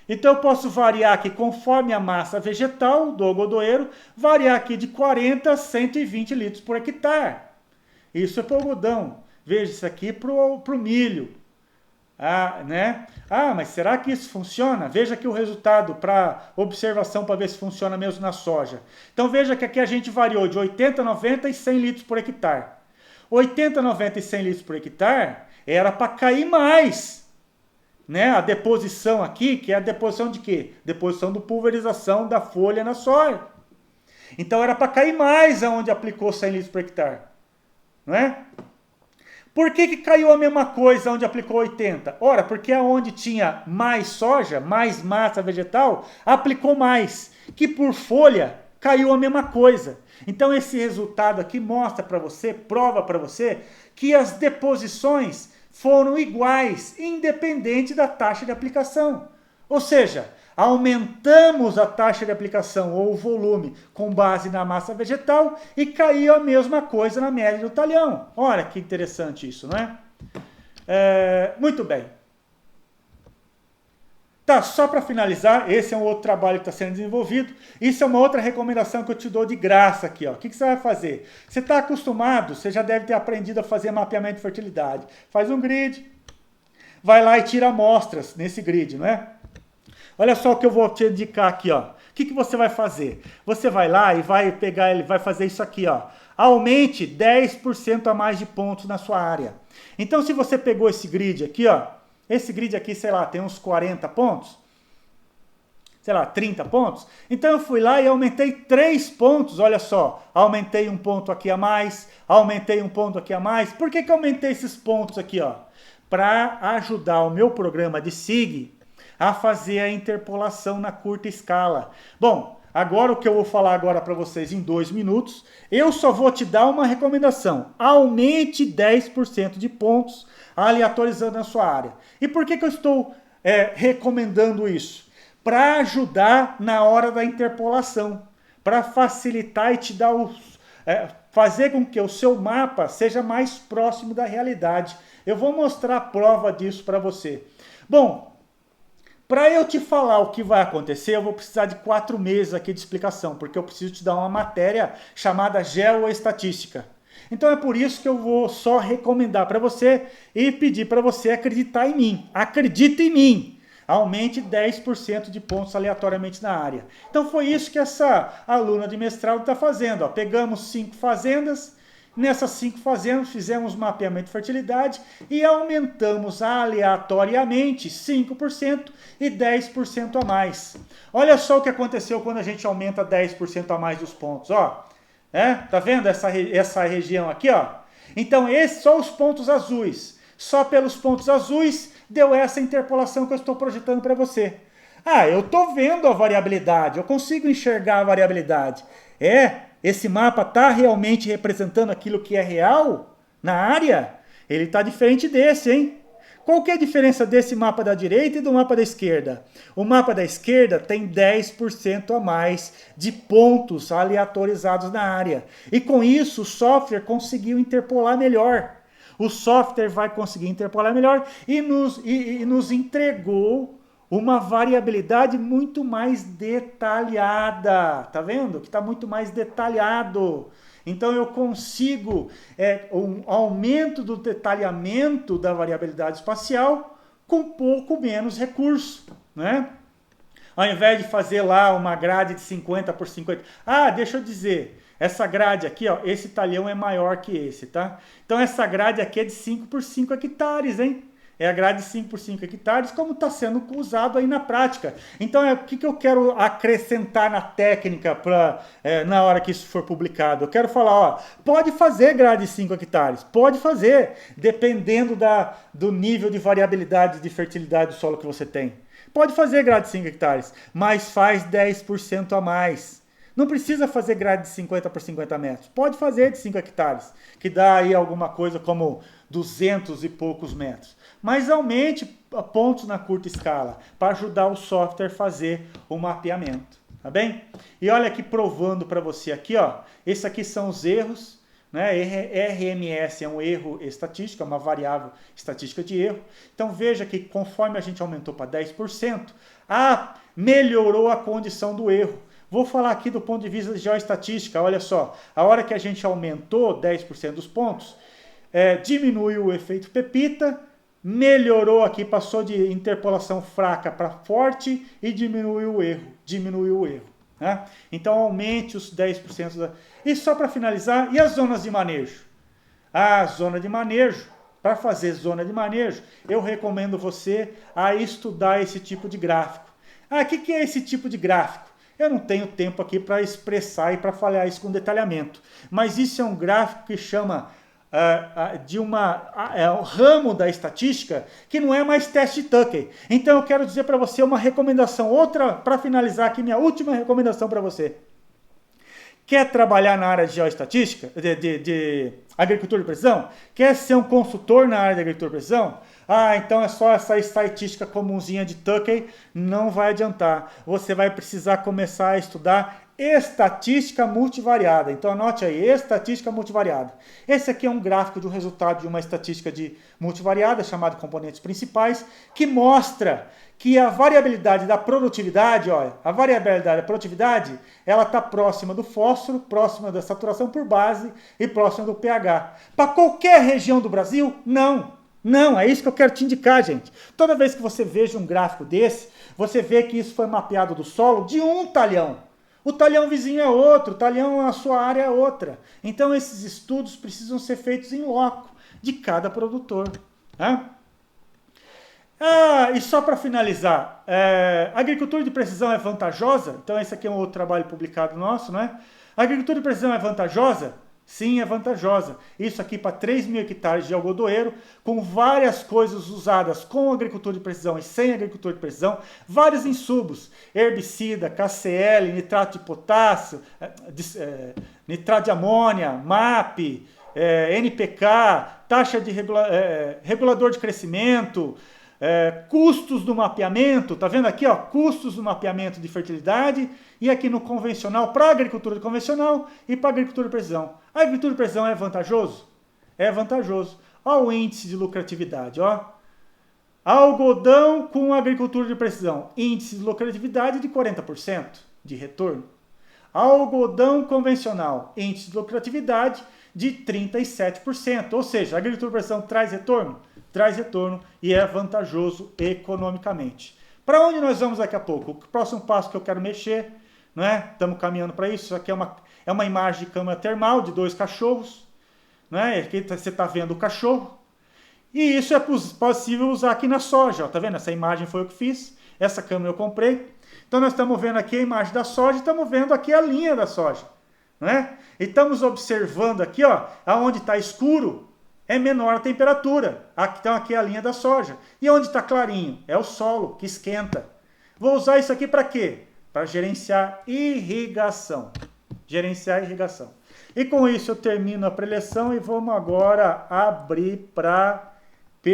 Então eu posso variar aqui conforme a massa vegetal do algodoeiro, variar aqui de 40 a 120 litros por hectare. Isso é para o algodão. Veja isso aqui para o milho. Né? Mas será que isso funciona? Veja aqui o resultado para observação para ver se funciona mesmo na soja. Então veja que aqui a gente variou de 80, 90 e 100 litros por hectare. 80, 90 e 100 litros por hectare era para cair mais, né? A deposição aqui, que é a deposição de quê? Deposição do pulverização da folha na soja. Então era para cair mais aonde aplicou 100 litros por hectare, não é? Por que caiu a mesma coisa onde aplicou 80? Ora, porque aonde tinha mais soja, mais massa vegetal, aplicou mais, que por folha caiu a mesma coisa. Então esse resultado aqui mostra para você, prova para você, que as deposições foram iguais, independente da taxa de aplicação. Ou seja, aumentamos a taxa de aplicação ou o volume com base na massa vegetal e caiu a mesma coisa na média do talhão. Olha que interessante isso, não é? Muito bem. Tá, só para finalizar, esse é um outro trabalho que está sendo desenvolvido. Isso é uma outra recomendação que eu te dou de graça aqui. Ó. O que você vai fazer? Você está acostumado, você já deve ter aprendido a fazer mapeamento de fertilidade. Faz um grid, vai lá e tira amostras nesse grid, não é? Olha só o que eu vou te indicar aqui, ó. O que você vai fazer? Você vai lá e vai pegar, ele vai fazer isso aqui, ó. Aumente 10% a mais de pontos na sua área. Então, se você pegou esse grid aqui, ó, esse grid aqui, sei lá, tem uns 40 pontos, sei lá, 30 pontos. Então, eu fui lá e aumentei 3 pontos, olha só. Aumentei um ponto aqui a mais, aumentei um ponto aqui a mais. Por que eu aumentei esses pontos aqui, ó? Para ajudar o meu programa de SIG a fazer a interpolação na curta escala. Bom, agora o que eu vou falar agora para vocês em 2 minutos, eu só vou te dar uma recomendação. Aumente 10% de pontos aleatorizando a sua área. E por que eu estou recomendando isso? Para ajudar na hora da interpolação, para facilitar e te dar fazer com que o seu mapa seja mais próximo da realidade. Eu vou mostrar a prova disso para você. Bom, para eu te falar o que vai acontecer, eu vou precisar de 4 meses aqui de explicação, porque eu preciso te dar uma matéria chamada geoestatística. Então é por isso que eu vou só recomendar para você e pedir para você acreditar em mim. Acredita em mim! Aumente 10% de pontos aleatoriamente na área. Então foi isso que essa aluna de mestrado está fazendo. Ó. Pegamos 5 fazendas. Nessas 5 fazendas, fizemos mapeamento de fertilidade e aumentamos aleatoriamente 5% e 10% a mais. Olha só o que aconteceu quando a gente aumenta 10% a mais dos pontos. Ó. Tá vendo essa região aqui? Ó? Então, esses são os pontos azuis. Só pelos pontos azuis deu essa interpolação que eu estou projetando para você. Ah, eu estou vendo a variabilidade, eu consigo enxergar a variabilidade. Esse mapa está realmente representando aquilo que é real na área? Ele está diferente desse, hein? Qual que é a diferença desse mapa da direita e do mapa da esquerda? O mapa da esquerda tem 10% a mais de pontos aleatorizados na área. E com isso o software conseguiu interpolar melhor. O software vai conseguir interpolar melhor e nos entregou uma variabilidade muito mais detalhada, tá vendo? Que está muito mais detalhado. Então eu consigo um aumento do detalhamento da variabilidade espacial com pouco menos recurso, né? Ao invés de fazer lá uma grade de 50 por 50. Ah, deixa eu dizer, essa grade aqui, ó, esse talhão é maior que esse, tá? Então essa grade aqui é de 5 por 5 hectares, hein? É a grade 5 por 5 hectares, como está sendo usado aí na prática. Então, o que eu quero acrescentar na técnica na hora que isso for publicado? Eu quero falar, ó, pode fazer grade 5 hectares, pode fazer, dependendo do nível de variabilidade de fertilidade do solo que você tem. Pode fazer grade 5 hectares, mas faz 10% a mais. Não precisa fazer grade de 50 por 50 metros. Pode fazer de 5 hectares, que dá aí alguma coisa como 200 e poucos metros. Mas aumente pontos na curta escala, para ajudar o software a fazer o mapeamento. Tá bem? E olha aqui provando para você aqui, ó. Esses aqui são os erros. Né? RMS é um erro estatístico, é uma variável estatística de erro. Então veja que conforme a gente aumentou para 10%, melhorou a condição do erro. Vou falar aqui do ponto de vista de geoestatística, olha só, a hora que a gente aumentou 10% dos pontos, diminuiu o efeito pepita, melhorou aqui, passou de interpolação fraca para forte e diminuiu o erro. Né? Então aumente os 10%. E só para finalizar, e as zonas de manejo? A zona de manejo, para fazer zona de manejo, eu recomendo você a estudar esse tipo de gráfico. O que é esse tipo de gráfico? Eu não tenho tempo aqui para expressar e para falar isso com detalhamento. Mas isso é um gráfico que chama um ramo da estatística que não é mais teste Tuckey. Então eu quero dizer para você uma recomendação, outra para finalizar aqui, minha última recomendação para você. Quer trabalhar na área de geoestatística, de agricultura de precisão? Quer ser um consultor na área de agricultura de precisão? Ah, então é só essa estatística comunzinha de Tukey, não vai adiantar. Você vai precisar começar a estudar estatística multivariada. Então anote aí, estatística multivariada. Esse aqui é um gráfico de um resultado de uma estatística de multivariada, chamada componentes principais, que mostra que a variabilidade da produtividade, olha, a variabilidade da produtividade, ela está próxima do fósforo, próxima da saturação por base e próxima do pH. Para qualquer região do Brasil, não. Não, é isso que eu quero te indicar, gente. Toda vez que você veja um gráfico desse, você vê que isso foi mapeado do solo de um talhão. O talhão vizinho é outro, o talhão na sua área é outra. Então esses estudos precisam ser feitos em loco de cada produtor. Né? E só para finalizar, a agricultura de precisão é vantajosa? Então esse aqui é um outro trabalho publicado nosso, né? A agricultura de precisão é vantajosa? Sim, é vantajosa. Isso aqui para 3 mil hectares de algodoeiro, com várias coisas usadas com agricultura de precisão e sem agricultura de precisão, vários insumos, herbicida, KCl, nitrato de potássio, nitrato de amônia, MAP, NPK, taxa de regulador de crescimento, custos do mapeamento, tá vendo aqui, ó, custos do mapeamento de fertilidade, e aqui no convencional, para a agricultura convencional e para a agricultura de precisão. A agricultura de precisão é vantajoso? É vantajoso. Olha o índice de lucratividade, ó. Algodão com agricultura de precisão, índice de lucratividade de 40% de retorno. Algodão convencional, índice de lucratividade de 37%, ou seja, a agricultura de precisão traz retorno? Traz retorno e é vantajoso economicamente. Para onde nós vamos daqui a pouco? O próximo passo que eu quero mexer, não é? Estamos caminhando para isso. Isso aqui é uma imagem de câmara termal de 2 cachorros. Não é? Aqui você está vendo o cachorro. E isso é possível usar aqui na soja. Está vendo? Essa imagem foi eu que fiz. Essa câmera eu comprei. Então nós estamos vendo aqui a imagem da soja e estamos vendo aqui a linha da soja. Não é? E estamos observando aqui, ó, aonde está escuro, é menor a temperatura. Então aqui é a linha da soja. E onde está clarinho? É o solo, que esquenta. Vou usar isso aqui para quê? Para gerenciar irrigação. Gerenciar irrigação. E com isso eu termino a preleção e vamos agora abrir para